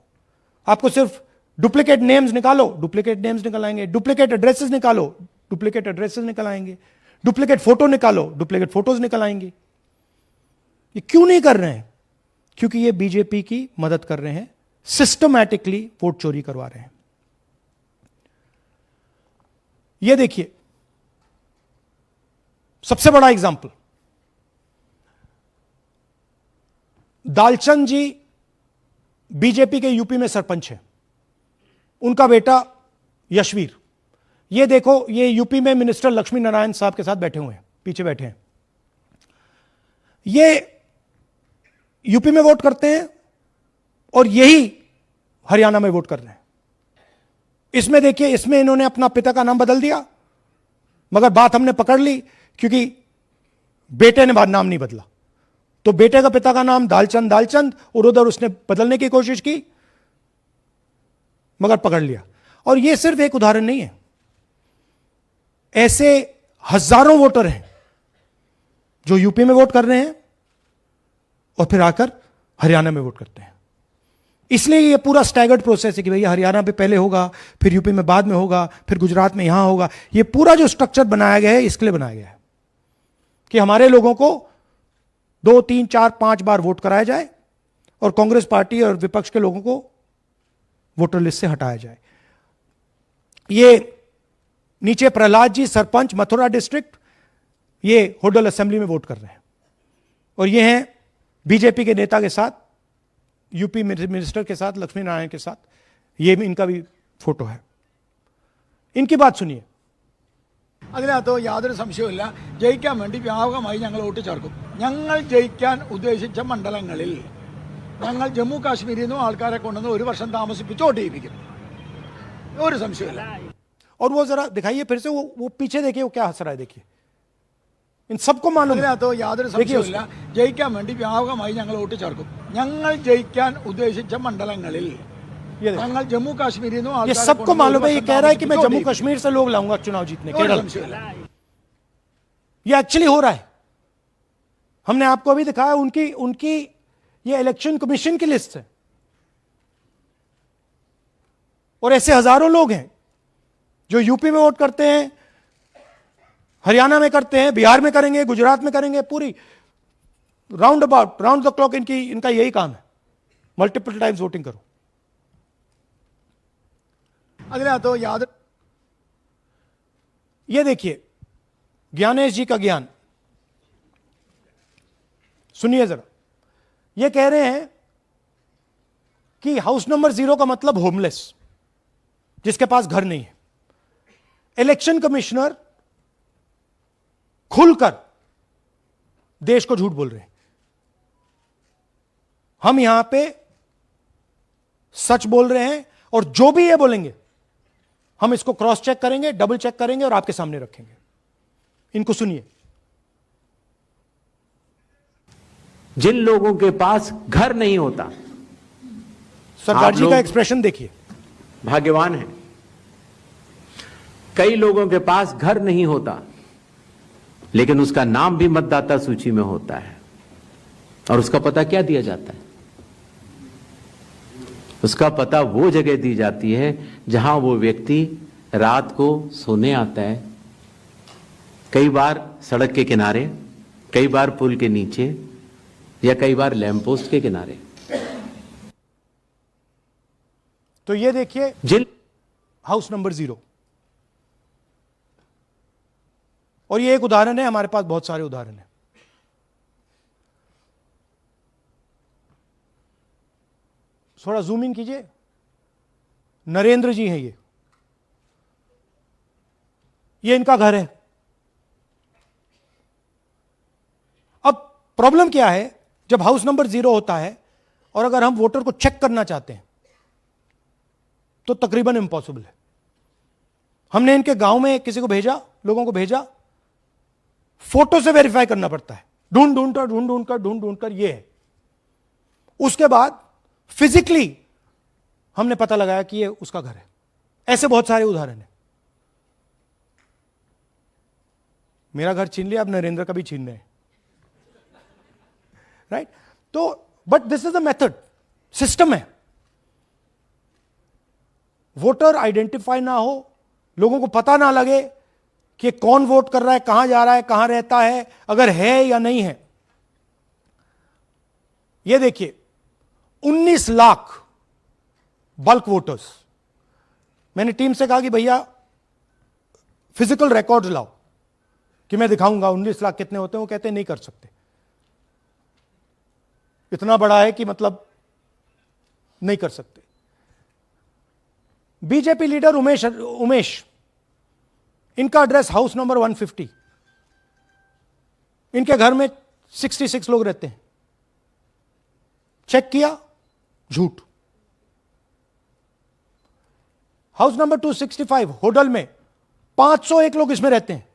आपको सिर्फ डुप्लीकेट नेम्स निकालो, डुप्लीकेट नेम्स निकल आएंगे। डुप्लीकेट एड्रेसेस निकालो, डुप्लीकेट एड्रेसेस निकल आएंगे। डुप्लीकेट फोटो निकालो, डुप्लीकेट फोटोज निकल आएंगी। ये क्यों नहीं कर रहे हैं? क्योंकि ये बीजेपी की मदद कर रहे हैं, सिस्टमैटिकली वोट चोरी करवा रहे हैं। ये देखिए सबसे बड़ा एग्जाम्पल, दालचंद जी बीजेपी के यूपी में सरपंच है, उनका बेटा यशवीर। ये देखो, ये यूपी में मिनिस्टर लक्ष्मी नारायण साहब के साथ बैठे हुए हैं, पीछे बैठे हैं। ये यूपी में वोट करते हैं और यही हरियाणा में वोट कर रहे हैं। इसमें देखिए, इसमें इन्होंने अपना पिता का नाम बदल दिया, मगर बात हमने पकड़ ली क्योंकि बेटे ने बाद नाम नहीं बदला। तो बेटे का पिता का नाम दालचंद और उधर उसने बदलने की कोशिश की, मगर पकड़ लिया। और यह सिर्फ एक उदाहरण नहीं है, ऐसे हजारों वोटर हैं जो यूपी में वोट कर रहे हैं और फिर आकर हरियाणा में वोट करते हैं। इसलिए यह पूरा स्टैगर्ड प्रोसेस है कि भैया हरियाणा पे पहले होगा, फिर यूपी में बाद में होगा, फिर गुजरात में यहां होगा। यह पूरा जो स्ट्रक्चर बनाया गया है इसके लिए बनाया गया है कि हमारे लोगों को 2, 3, 4, 5 बार वोट कराया जाए और कांग्रेस पार्टी और विपक्ष के लोगों को वोटर लिस्ट से हटाया जाए। ये नीचे प्रहलाद जी सरपंच मथुरा डिस्ट्रिक्ट, ये होडल असेंबली में वोट कर रहे हैं और ये हैं बीजेपी के नेता के साथ, यूपी मिनिस्टर के साथ, लक्ष्मी नारायण के साथ। ये इनका भी फोटो है। इनकी बात सुनिए।
അതിനകത്ത് യാതൊരു സംശയവുമില്ല, ജയിക്കാൻ വേണ്ടി വ്യാപകമായി ഞങ്ങൾ വോട്ട് ചേർക്കും. ഞങ്ങൾ ജയിക്കാൻ ഉദ്ദേശിച്ച മണ്ഡലങ്ങളിൽ ഞങ്ങൾ ജമ്മു കാശ്മീരിൽ നിന്നും ആൾക്കാരെ കൊണ്ടുവന്ന് 1 വർഷം താമസിപ്പിച്ച് വോട്ട് ചെയ്യിപ്പിക്കും. ഒരു സംശയമില്ല.
और वो जरा दिखाइए फिर से, वो पीछे देखिए, वो क्या हंस रहा है, देखिए। इन सबको मालूम है।
അതിനകത്ത് യാതൊരു സംശയവുമില്ല, ജയിക്കാൻ വേണ്ടി വ്യാപകമായി ഞങ്ങൾ വോട്ട് ചേർക്കും. ഞങ്ങൾ ജയിക്കാൻ ഉദ്ദേശിച്ച മണ്ഡലങ്ങളിൽ ഞങ്ങൾ ജമ്മു കാശ്മീരിൽ നിന്നും
ये सबको मालूम है। ये कह रहा है कि मैं जम्मू कश्मीर से लोग लाऊंगा चुनाव जीतने, केरल। ये एक्चुअली हो रहा है। हमने आपको अभी दिखाया, उनकी ये इलेक्शन कमीशन की लिस्ट है और ऐसे हजारों लोग हैं जो यूपी में वोट करते हैं, हरियाणा में करते हैं, बिहार में करेंगे, गुजरात में करेंगे, पूरी राउंड द क्लॉक इनका यही काम है, मल्टीपल टाइम्स वोटिंग करो।
അതിനകത്ത് യാതൊരു
ये देखिए ज्ञानेश जी का ज्ञान सुनिए जरा। ये कह रहे हैं कि हाउस नंबर 0 का मतलब होमलेस, जिसके पास घर नहीं है। इलेक्शन कमिश्नर खुलकर देश को झूठ बोल रहे हैं। हम यहां पे सच बोल रहे हैं और जो भी ये बोलेंगे हम इसको क्रॉस चेक करेंगे, डबल चेक करेंगे और आपके सामने रखेंगे। इनको सुनिए।
जिन लोगों के पास घर नहीं होता,
सरदार जी का एक्सप्रेशन देखिए,
भाग्यवान है। कई लोगों के पास घर नहीं होता लेकिन उसका नाम भी मतदाता सूची में होता है और उसका पता क्या दिया जाता है? उसका पता वो जगह दी जाती है जहां वो व्यक्ति रात को सोने आता है, कई बार सड़क के किनारे, कई बार पुल के नीचे या कई बार लैंप पोस्ट के किनारे।
तो ये देखिए
जिन
हाउस नंबर 0, और ये एक उदाहरण है, हमारे पास बहुत सारे उदाहरण हैं। थोड़ा जूम इन कीजिए। नरेंद्र जी हैं ये, ये इनका घर है। अब प्रॉब्लम क्या है, जब हाउस नंबर 0 होता है और अगर हम वोटर को चेक करना चाहते हैं तो तकरीबन इम्पॉसिबल है। हमने इनके गांव में किसी को भेजा, लोगों को भेजा, फोटो से वेरीफाई करना पड़ता है, ढूंढ कर ये है। उसके बाद फिजिकली हमने पता लगाया कि ये उसका घर है। ऐसे बहुत सारे उदाहरण हैं। मेरा घर छीन लिया, अब नरेंद्र का भी छीन रहे हैं, राइट? तो but this is a method, system है। वोटर आइडेंटिफाई ना हो, लोगों को पता ना लगे कि कौन वोट कर रहा है, कहां जा रहा है, कहां रहता है, अगर है या नहीं है। यह देखिए 19 लाख बल्क वोटर्स। मैंने टीम से कहा कि भैया फिजिकल रिकॉर्ड्स लाओ कि मैं दिखाऊंगा 19 लाख कितने होते हैं। वो कहते हैं नहीं कर सकते, इतना बड़ा है कि मतलब नहीं कर सकते। बीजेपी लीडर उमेश, इनका एड्रेस हाउस नंबर 150। इनके घर में 66 लोग रहते हैं। चेक किया, झूठ। हाउस नंबर 265 होडल में 501 लोग इसमें रहते हैं।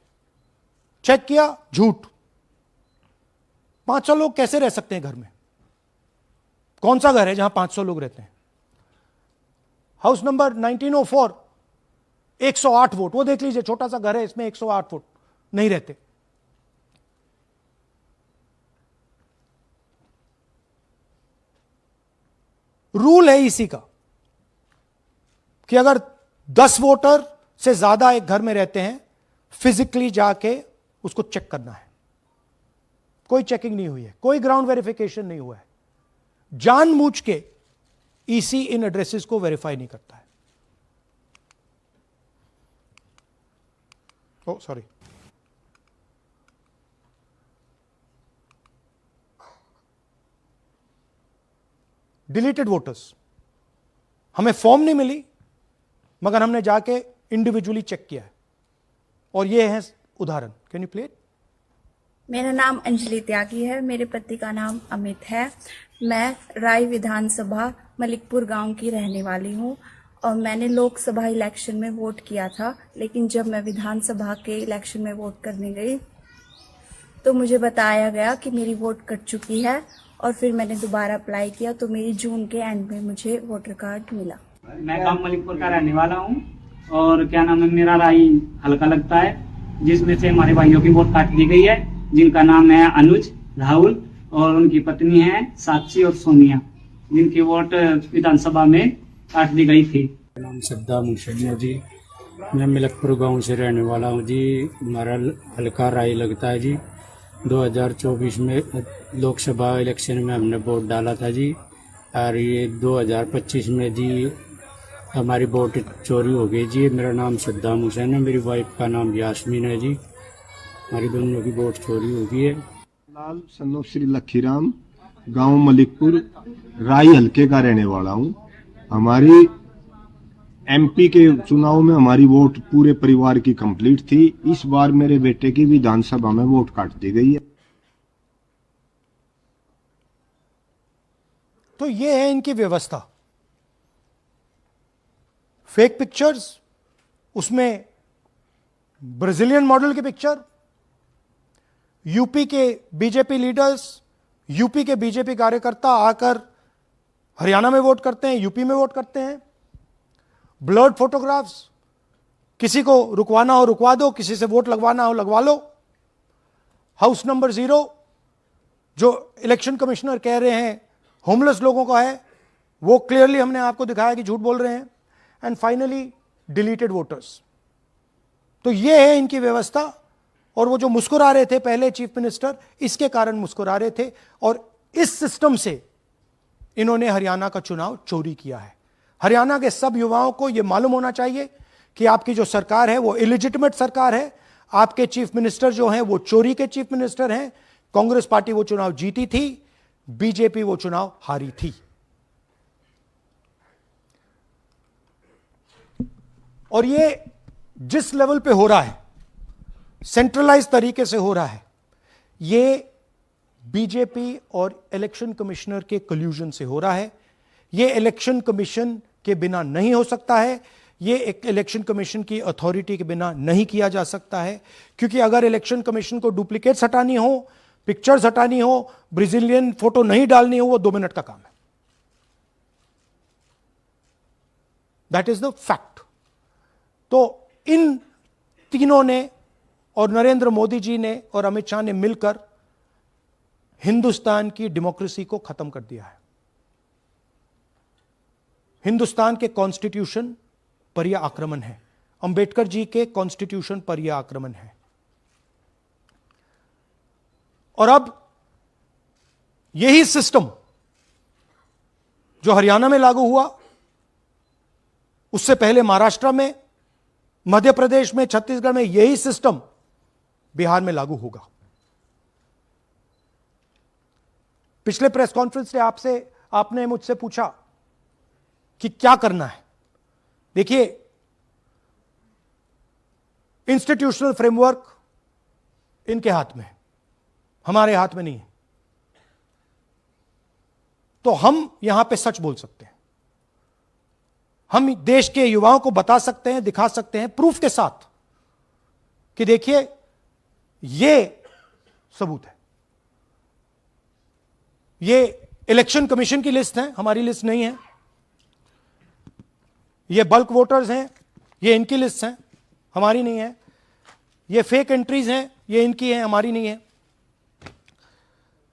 चेक किया, झूठ। 500 लोग कैसे रह सकते हैं घर में? कौन सा घर है जहां 500 लोग रहते हैं? हाउस नंबर 1904 108 वोट, वो देख लीजिए, छोटा सा घर है, इसमें 108 वोट नहीं रहते। रूल है इसी का कि अगर 10 वोटर से ज्यादा एक घर में रहते हैं, फिजिकली जाके उसको चेक करना है। कोई चेकिंग नहीं हुई है, कोई ग्राउंड वेरिफिकेशन नहीं हुआ है। जानबूझ के ईसी इन एड्रेसेस को वेरीफाई नहीं करता है। सॉरी, डिलीटेड वोटर्स, हमें फॉर्म नहीं मिली मगर हमने जाके इंडिविजुअली चेक किया है। और ये है उदाहरण। Can you play it?
मेरा नाम अंजलि त्यागी है, मेरे पति का नाम अमित है। मैं राय विधानसभा मलिकपुर गांव की रहने वाली हूं और मैंने लोकसभा इलेक्शन में वोट किया था, लेकिन जब मैं विधानसभा के इलेक्शन में वोट करने गई तो मुझे बताया गया कि मेरी वोट कट चुकी है और फिर मैंने दोबारा अप्लाई किया तो मेरी जून के एंड में मुझे वोटर कार्ड मिला।
मैं गांव मलिकपुर का रहने वाला हूं और क्या नाम है, मेरा राय हल्का लगता है, जिसमें से हमारे भाइयों की वोट काट दी गई है, जिनका नाम है अनुज, राहुल और उनकी पत्नी है साक्षी और सोनिया, जिनकी वोट विधानसभा में काट दी गई थी।
नाम सद्दाम हुसैन जी, मैं मलिकपुर गांव से रहने वाला हूं जी। हमारा हल्का राय लगता है जी। 2024 में लोकसभा इलेक्शन में हमने वोट डाला था जी, और ये 2025 में जी हमारी वोट चोरी हो गई जी। मेरा नाम सद्दाम हुसैन है, मेरी वाइफ का नाम यास्मीन है जी। हमारी दोनों की वोट चोरी हो गई है।
लाल सन्नो श्री लखीराम, गांव मलिकपुर, राय हल्के का रहने वाला हूं। हमारी एमपी के चुनाव में हमारी वोट पूरे परिवार की कंप्लीट थी। इस बार मेरे बेटे की विधानसभा में वोट काट दी गई है।
तो ये है इनकी व्यवस्था। फेक पिक्चर्स, उसमें ब्राजीलियन मॉडल की पिक्चर, यूपी के बीजेपी लीडर्स, यूपी के बीजेपी कार्यकर्ता आकर हरियाणा में वोट करते हैं, यूपी में वोट करते हैं। ब्लर्ड फोटोग्राफ्स, किसी को रुकवाना हो रुकवा दो, किसी से वोट लगवाना हो लगवा लो। हाउस नंबर 0 जो इलेक्शन कमिश्नर कह रहे हैं होमलेस लोगों का है, वो क्लियरली हमने आपको दिखाया कि झूठ बोल रहे हैं। And finally deleted voters. तो ये है इनकी व्यवस्था। और वो जो मुस्कुरा रहे थे पहले चीफ मिनिस्टर, इसके कारण मुस्कुरा रहे थे। और इस सिस्टम से इन्होंने हरियाणा का चुनाव चोरी किया है। हरियाणा के सब युवाओं को यह मालूम होना चाहिए कि आपकी जो सरकार है वो इलिजिटिमेट सरकार है। आपके चीफ मिनिस्टर जो हैं वो चोरी के चीफ मिनिस्टर हैं। कांग्रेस पार्टी वो चुनाव जीती थी, बीजेपी वो चुनाव हारी थी। और ये जिस लेवल पे हो रहा है, सेंट्रलाइज तरीके से हो रहा है, ये बीजेपी और इलेक्शन कमिश्नर के कल्यूजन से हो रहा है। ये इलेक्शन कमीशन के बिना नहीं हो सकता है, ये एक इलेक्शन कमीशन की अथॉरिटी के बिना नहीं किया जा सकता है, क्योंकि अगर इलेक्शन कमीशन को डुप्लीकेट्स हटानी हो, पिक्चर्स हटानी हो, ब्राजीलियन फोटो नहीं डालनी हो, वो 2 मिनट का काम है। That is the fact. तो इन तीनों ने और नरेंद्र मोदी जी ने और अमित शाह ने मिलकर हिंदुस्तान की डेमोक्रेसी को खत्म कर दिया है। हिंदुस्तान के कॉन्स्टिट्यूशन पर यह आक्रमण है, अंबेडकर जी के कॉन्स्टिट्यूशन पर यह आक्रमण है। और अब यही सिस्टम जो हरियाणा में लागू हुआ, उससे पहले महाराष्ट्र में, मध्य प्रदेश में, छत्तीसगढ़ में, यही सिस्टम बिहार में लागू होगा। पिछले प्रेस कॉन्फ्रेंस में आपने मुझसे पूछा कि क्या करना है। देखिए, इंस्टीट्यूशनल फ्रेमवर्क इनके हाथ में है, हमारे हाथ में नहीं है। तो हम यहां पे सच बोल सकते हैं, हम देश के युवाओं को बता सकते हैं, दिखा सकते हैं प्रूफ के साथ कि देखिए ये सबूत है। ये इलेक्शन कमीशन की लिस्ट है, हमारी लिस्ट नहीं है। ये बल्क वोटर्स हैं, ये इनकी लिस्ट हैं, हमारी नहीं है। ये फेक एंट्रीज हैं, ये इनकी है, हमारी नहीं है।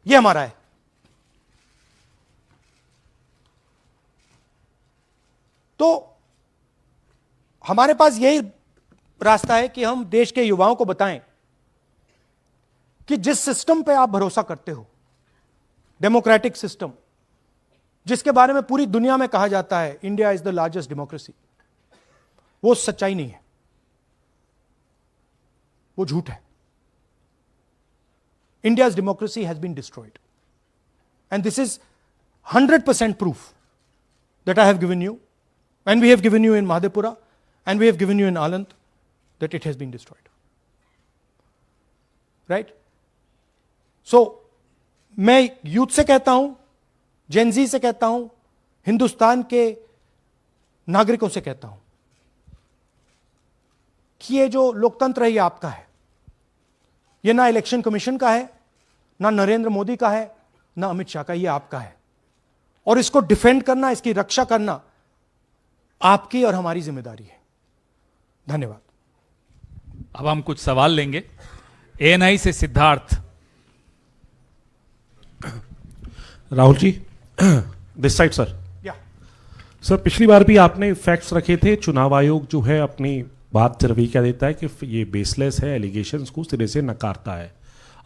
ये हमारा है। तो हमारे पास यही रास्ता है कि हम देश के युवाओं को बताएं कि जिस सिस्टम पे आप भरोसा करते हो, डेमोक्रेटिक सिस्टम, जिसके बारे में पूरी दुनिया में कहा जाता है India is the largest democracy, वो सच्चाई नहीं है, वो झूठ है। India's democracy has been destroyed. And this is 100% proof that I have given you, and we have given you in Madhepura, and we have given you in Aland, that it has been destroyed. Right? So, मैं youth से कहता हूं, Gen Z से कहता हूं, हिंदुस्तान के नागरिकों से कहता हूं कि ये जो लोकतंत्र है ये आपका है। ये ना इलेक्शन कमीशन का है, ना नरेंद्र मोदी का है, ना अमित शाह का, ये आपका है। और इसको डिफेंड करना, इसकी रक्षा करना आपकी और हमारी जिम्मेदारी है। धन्यवाद।
अब हम कुछ सवाल लेंगे। एएनआई से Siddharth.
Rahul ji, this side sir. Sir, पिछली बार भी आपने फैक्ट्स रखे थे। चुनाव आयोग जो है अपनी बात सिर्फ यही कह देता है कि ये बेसलेस है, एलिगेशंस को सिरे से नकारता है।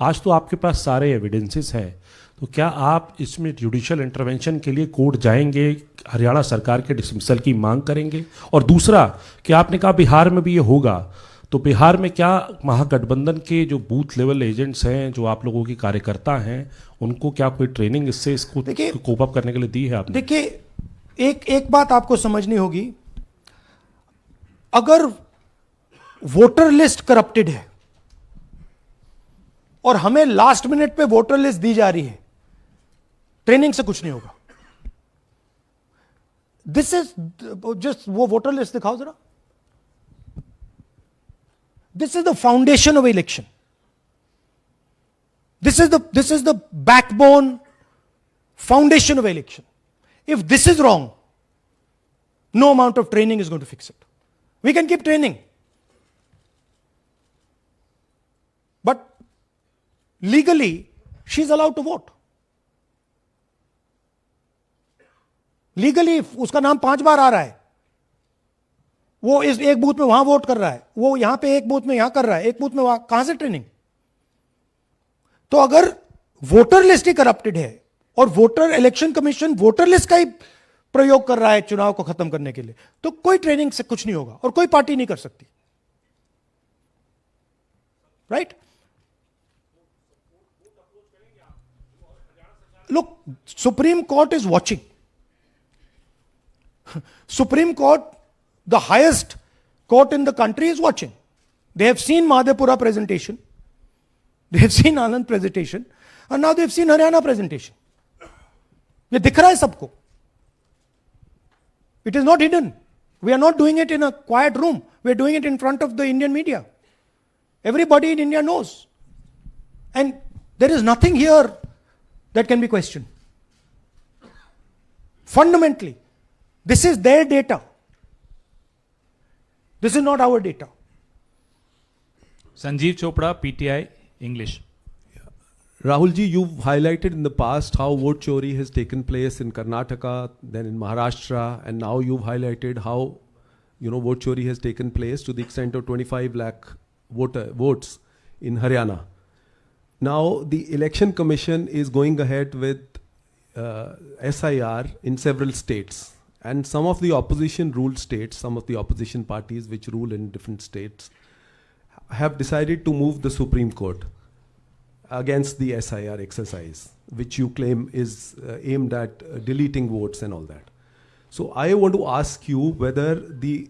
आज तो आपके पास सारे एविडेंसेस हैं, तो क्या आप इसमें जुडिशियल इंटरवेंशन के लिए कोर्ट जाएंगे, हरियाणा सरकार के डिसमिसल की मांग करेंगे? और दूसरा, कि आपने कहा बिहार में भी ये होगा, तो बिहार में क्या महागठबंधन के जो बूथ लेवल एजेंट्स हैं, जो आप लोगों के कार्यकर्ता हैं, उनको क्या कोई ट्रेनिंग इससे इसको कोप अप करने के लिए दी है आपने?
देखिए, एक बात आपको समझनी होगी, अगर वोटर लिस्ट करप्टेड है और हमें लास्ट मिनट पे वोटर लिस्ट दी जा रही है, ट्रेनिंग से कुछ नहीं होगा। दिस इज जस्ट, वो वोटर लिस्ट दिखाओ जरा। This is the foundation of election. This is the backbone foundation of election. If this is wrong, no amount of training is going to fix it. We can keep training, but legally she is allowed to vote. Legally उसका नाम 5 बार आ रहा है, वो इस एक booth में वहां vote कर रहा है, वो यहां पे एक बूथ में यहां कर रहा है, एक बूथ में वहां, कहां से ट्रेनिंग? तो अगर वोटर लिस्ट ही करप्टेड है और voter election commission voter list का ही प्रयोग कर रहा है चुनाव को खत्म करने के लिए, तो कोई ट्रेनिंग से कुछ नहीं होगा और कोई पार्टी नहीं कर सकती। Right? Look, supreme court is watching. Supreme Court, the highest court in the country, is watching. They have seen Madhepura presentation, they have seen Anand presentation, and now they have seen Haryana presentation. ये दिख रहा है सबको. It is not hidden. We are not doing it in a quiet room. We are doing it in front of the Indian media. Everybody in India knows. And there is nothing here that can be questioned. Fundamentally, this is their data. This is not our data.
Sanjeev Chopra, PTI, English.
Rahul ji, you've highlighted in the past how vote chori has taken place in Karnataka, then in Maharashtra, and now you've highlighted how, vote chori has taken place to the extent of 25 lakh votes in Haryana. Now, the Election Commission is going ahead with SIR in several states. And some of the opposition ruled states, some of the opposition parties which rule in different states, have decided to move the Supreme Court against the SIR exercise, which you claim is aimed at deleting votes and all that. So I want to ask you whether the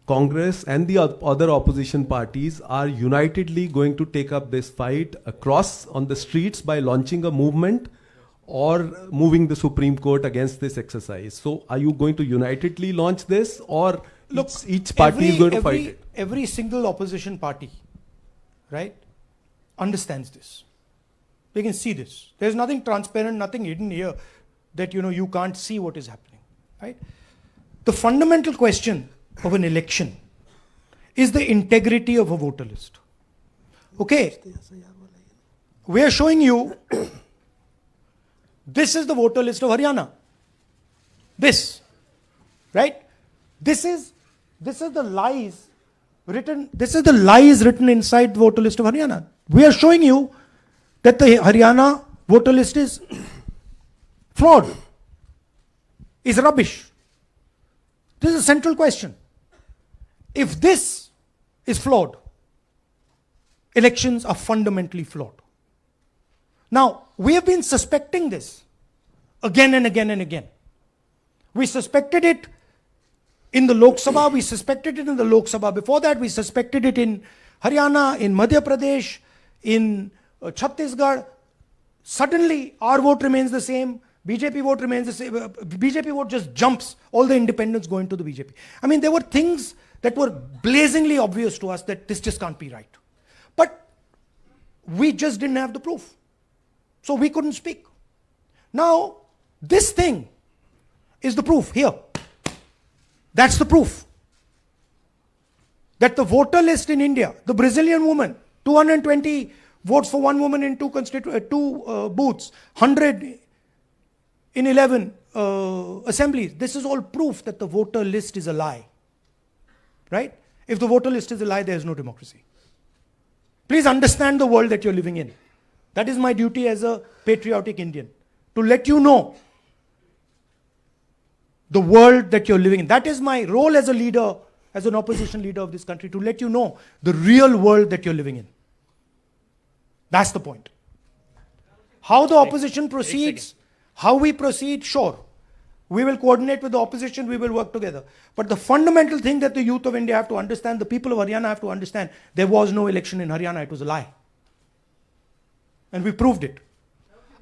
Congress and the other opposition parties are unitedly going to take up this fight across on the streets by launching a movement or moving the Supreme Court against this exercise. So are you going to unitedly launch this, or
look,
each party is going to fight it?
Every single opposition party, right, understands this. They can see this. There's nothing transparent, nothing hidden here that you can't see what is happening, right? The fundamental question of an election is the integrity of a voter list. Okay, we are showing you this is the voter list of Haryana. This, right? This is the lies written. This is the lies written inside the voter list of Haryana. We are showing you that the Haryana voter list is flawed, is rubbish. This is a central question. If this is flawed, elections are fundamentally flawed. Now, we have been suspecting this again and again and again. We suspected it in the Lok Sabha, we suspected it in the Lok Sabha before that, we suspected it in Haryana, in Madhya Pradesh, in Chhattisgarh. Suddenly, our vote remains the same, BJP vote remains the same, BJP vote just jumps, all the independents go into the BJP. I mean, there were things that were blazingly obvious to us that this just can't be right. But we just didn't have the proof. So we couldn't speak. Now, this thing is the proof here. That's the proof. That the voter list in India, the Brazilian woman, 220 votes for one woman in two booths, 100 in 11 assemblies. This is all proof that the voter list is a lie. Right? If the voter list is a lie, there is no democracy. Please understand the world that you're living in. That is my duty as a patriotic Indian, to let you know the world that you're living in. That is my role as a leader, as an opposition leader of this country, to let you know the real world that you're living in. That's the point. How the opposition proceeds, how we proceed, sure. We will coordinate with the opposition, we will work together. But the fundamental thing that the youth of India have to understand, the people of Haryana have to understand, there was no election in Haryana, it was a lie. And we proved it.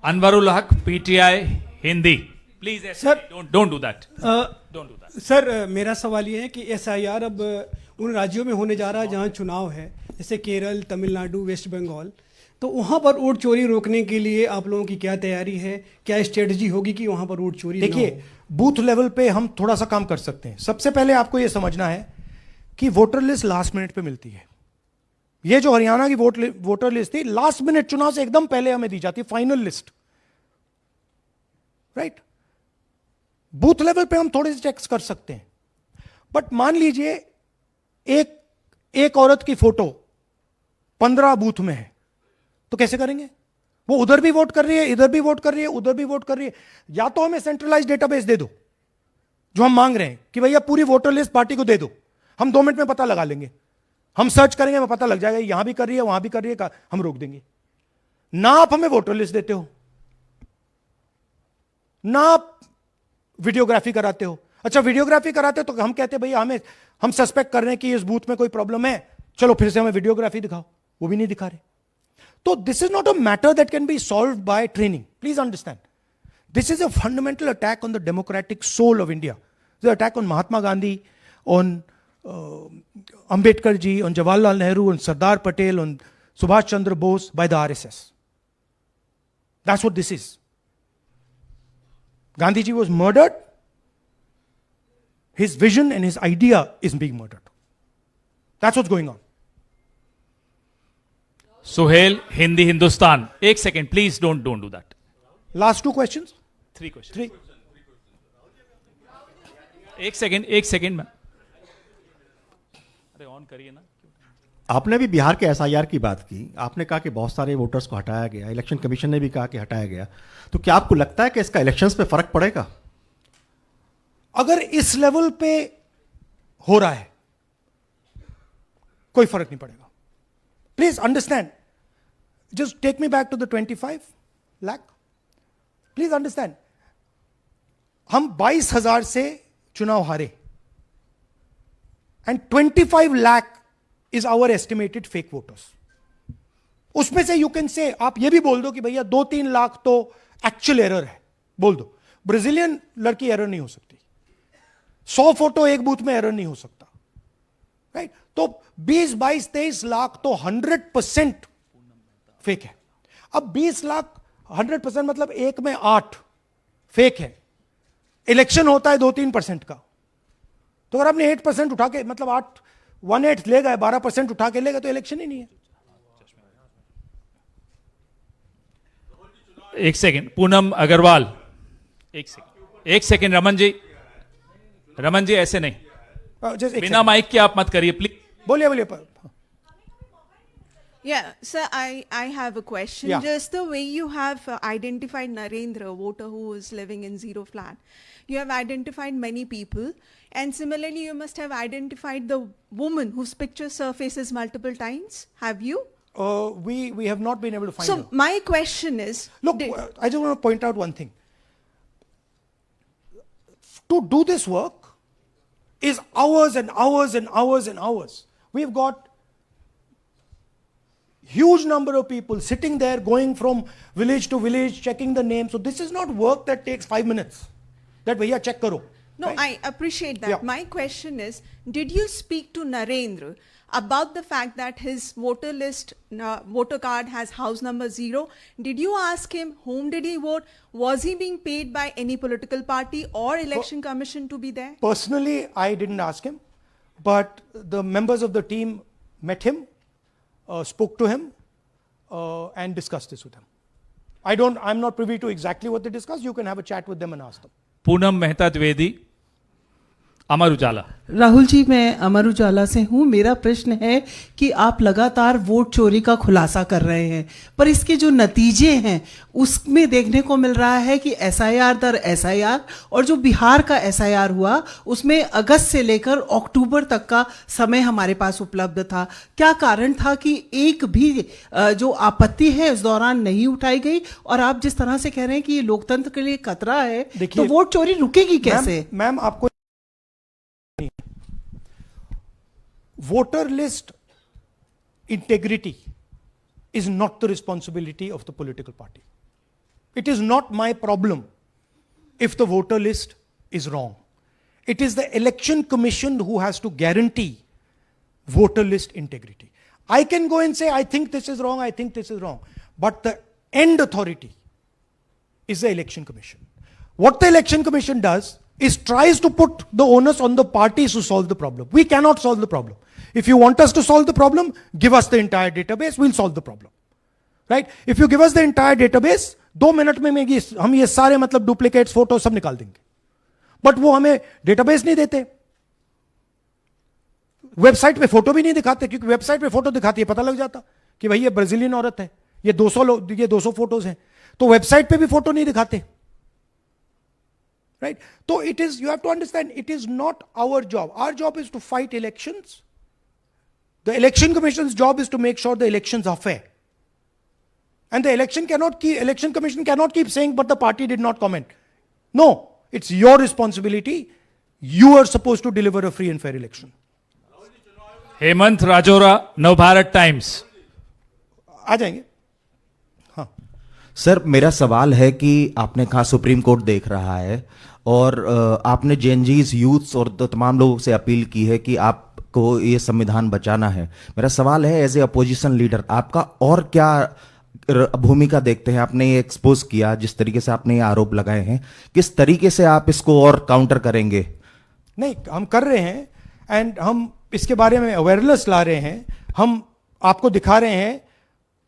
Anwarul Haq, PTI, Hindi. Please,
Sir,
don't do that. Don't do that.
Sir मेरा सवाल ये है कि SIR अब उन राज्यों में होने जा रहा है जहां चुनाव है, जैसे केरल, तमिलनाडु, वेस्ट बंगाल, तो वहां पर वोट चोरी रोकने के लिए आप लोगों की क्या तैयारी है, क्या स्ट्रेटजी होगी कि वहां पर वोट चोरी?
देखिए, बूथ लेवल पे हम थोड़ा सा काम कर सकते हैं. सबसे पहले आपको ये समझना है कि वोटर लिस्ट लास्ट मिनट पे मिलती है. ये जो हरियाणा की वोटर लिस्ट थी, लास्ट मिनट चुनाव से एकदम पहले हमें दी जाती है final list. Right? Booth level पे हम थोड़े से चेक्स कर सकते हैं. बट मान लीजिए एक औरत की फोटो 15 बूथ में है, तो कैसे करेंगे? वो उधर भी वोट कर रही है, इधर भी वोट कर रही है, उधर भी वोट कर रही है. या तो हमें सेंट्रलाइज डेटाबेस दे दो, जो हम मांग रहे हैं कि भैया पूरी वोटर लिस्ट पार्टी को दे दो, हम 2 मिनट में पता लगा लेंगे, हम सर्च करेंगे, हमें पता लग जाएगा यहां भी कर रही है, वहां भी कर रही है, हम रोक देंगे. ना आप हमें वोटर लिस्ट देते हो, ना आप वीडियोग्राफी कराते हो. अच्छा, वीडियोग्राफी कराते हो तो हम कहते हैं भैया हम सस्पेक्ट कर रहे हैं कि इस बूथ में कोई प्रॉब्लम है, चलो फिर से हमें वीडियोग्राफी दिखाओ, वो भी नहीं दिखा रहे. तो this is not a matter that can be solve by training. Please understand, this is a fundamental attack on the democratic soul of India. This attack on Mahatma Gandhi, on Ambedkar ji, on Jawaharlal Nehru, on Sardar Patel, on Subhash Chandra Bose by the RSS. That's what this is. Gandhi ji was murdered. His vision and his idea is being murdered. That's what's going on.
Suhail, Hindi Hindustan. एक second please, don't do that.
Last 2 questions.
3 questions.
3.
एक second ma'am. अरे on करिए ना.
आपने भी बिहार के SIR की बात की. आपने कहा कि बहुत सारे वोटर्स को हटाया गया, इलेक्शन कमीशन ने भी कहा कि हटाया गया. तो क्या आपको लगता है कि इसका इलेक्शंस पे फर्क पड़ेगा?
अगर इस लेवल पे हो रहा है, कोई फर्क नहीं पड़ेगा. Please understand, just take me back to the 25 lakh. Please understand, हम 22,000 से चुनाव हारे, and 25 lakh is our estimated fake voters. उसमें से यू कैन से, आप ये भी बोल दो कि भैया 2-3 लाख तो एक्चुअल एरर है, बोल दो. ब्राजीलियन लड़की एरर नहीं हो सकती. 100 फोटो एक बूथ में एरर नहीं हो सकता, राइट? तो 20, 22, 23 लाख तो 100% फेक है. अब 20 लाख 100% मतलब 1 में 8 फेक है. इलेक्शन होता है 2-3% का. तो अगर आपने 8% उठा के, मतलब 1/8 ले गए, 12% उठा के ले गए, तो इलेक्शन ही नहीं है.
एक सेकेंड, पूनम अग्रवाल. एक सेकेंड रमन जी ऐसे नहीं, बिना माइक के आप मत करिए प्लीज.
बोलिए.
Yeah, sir, I have a question.
Yeah.
Just the way you have identified Narendra, a voter who is living in zero flat, you have identified many people, and similarly you must have identified the woman whose picture surfaces multiple times. Have you?
We have not been able to find
So
her.
my question is,
Look, I just want to point out one thing. To do this work is hours and hours and hours and hours. We've got huge number of people sitting there, going from village to village, checking the names. So this is not work that takes 5 minutes. That bhaiya check karo.
no,
right?
I appreciate that.
Yeah.
My question is, did you speak to Narendra about the fact that his voter card has house number 0? Did you ask him whom did he vote? Was he being paid by any political party or election commission to be there?
Personally, I didn't ask him, but the members of the team met him, spoke to him, and discussed this with him. I'm not privy to exactly what they discussed. You can have a chat with them and ask them.
Poonam Mehta Dwivedi, Amar Ujala.
Rahul ji, मैं अमर उजाला से हूँ. मेरा प्रश्न है कि आप लगातार vote चोरी का खुलासा कर रहे हैं, पर इसके जो नतीजे हैं उसमें देखने को मिल रहा है कि एसआईआर दर एसआईआर, और जो बिहार का एसआईआर हुआ उसमें अगस्त से लेकर अक्टूबर तक का समय हमारे पास उपलब्ध था. क्या कारण था कि एक भी जो आपत्ति है इस दौरान नहीं उठाई गई? और आप जिस तरह से कह रहे हैं कि ये लोकतंत्र के लिए खतरा है, तो वोट चोरी रुकेगी कैसे?
मैम, आपको voter list integrity is not the responsibility of the political party. It is not my problem if the voter list is wrong. It is the election commission who has to guarantee voter list integrity. I can go and say, I think this is wrong, I think this is wrong. But the end authority is the election commission. What the election commission does is tries to put the onus on the parties to solve the problem. We cannot solve the problem. If you want us to solve the problem, give us the entire database, we'll solve the problem. Right? If you give us the entire database, 2 minute में हम ये सारे मतलब duplicates photo सब निकाल देंगे. But वो हमें डेटाबेस नहीं देते, वेबसाइट पे फोटो भी नहीं दिखाते, क्योंकि वेबसाइट पे फोटो दिखाती है पता लग जाता कि भाई ये ब्राजीलियन औरत है, ये 200 फोटोज हैं, तो वेबसाइट पे भी फोटो नहीं दिखाते. Right? So it is, you have to understand, it is not our job. Our job is to fight elections. The election commission's job is to make sure the elections are fair. And the election commission cannot keep saying, but the party did not comment. No, it's your responsibility. You are supposed to deliver a free and fair election.
Hemant Rajaura, Navbharat Times.
आ जाएंगे।
Sir मेरा सवाल है कि आपने कहा supreme court देख रहा है और आपने जेएनजीज यूथ्स और तमाम लोगों से अपील की है कि आपको ये संविधान बचाना है। मेरा सवाल है एज ए अपोजिशन लीडर आपका और क्या भूमिका देखते हैं? आपने ये एक्सपोज किया, जिस तरीके से आपने ये आरोप लगाए हैं, किस तरीके से आप इसको और काउंटर करेंगे?
नहीं, हम कर रहे हैं एंड हम इसके बारे में अवेयरनेस ला रहे हैं। हम आपको दिखा रहे हैं,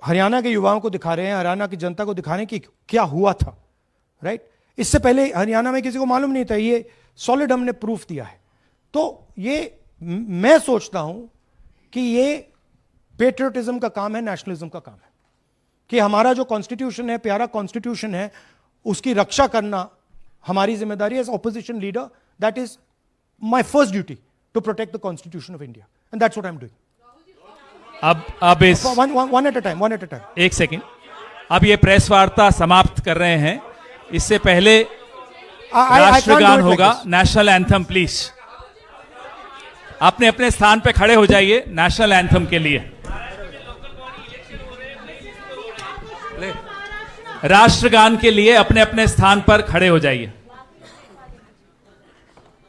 हरियाणा के युवाओं को दिखा रहे हैं, हरियाणा की जनता को दिखा रहे हैं कि क्या हुआ था, राइट? इससे पहले हरियाणा में किसी को मालूम नहीं था, ये सॉलिड हमने प्रूफ दिया है। तो ये मैं सोचता हूं कि ये पेट्रियटिज्म का काम है, नेशनलिज्म का काम है, कि हमारा जो कॉन्स्टिट्यूशन है, प्यारा कॉन्स्टिट्यूशन है, उसकी रक्षा करना हमारी जिम्मेदारी as opposition leader. That is my first duty to protect the constitution of India and that's what I am doing.
अब इस
वन एट अ टाइम,
एक सेकंड। अब ये प्रेस वार्ता समाप्त कर रहे हैं। इससे पहले राष्ट्रगान होगा, नेशनल एंथम प्लीज। अपने अपने स्थान पे खड़े हो जाइए नेशनल एंथम के लिए। राष्ट्रगान के लिए अपने अपने स्थान पर खड़े हो जाइए।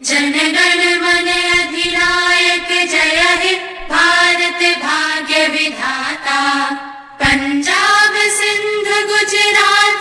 जनगण मन अधिनायक जय हे भारत भाग्य विधाता, पंजाब सिंध गुजरात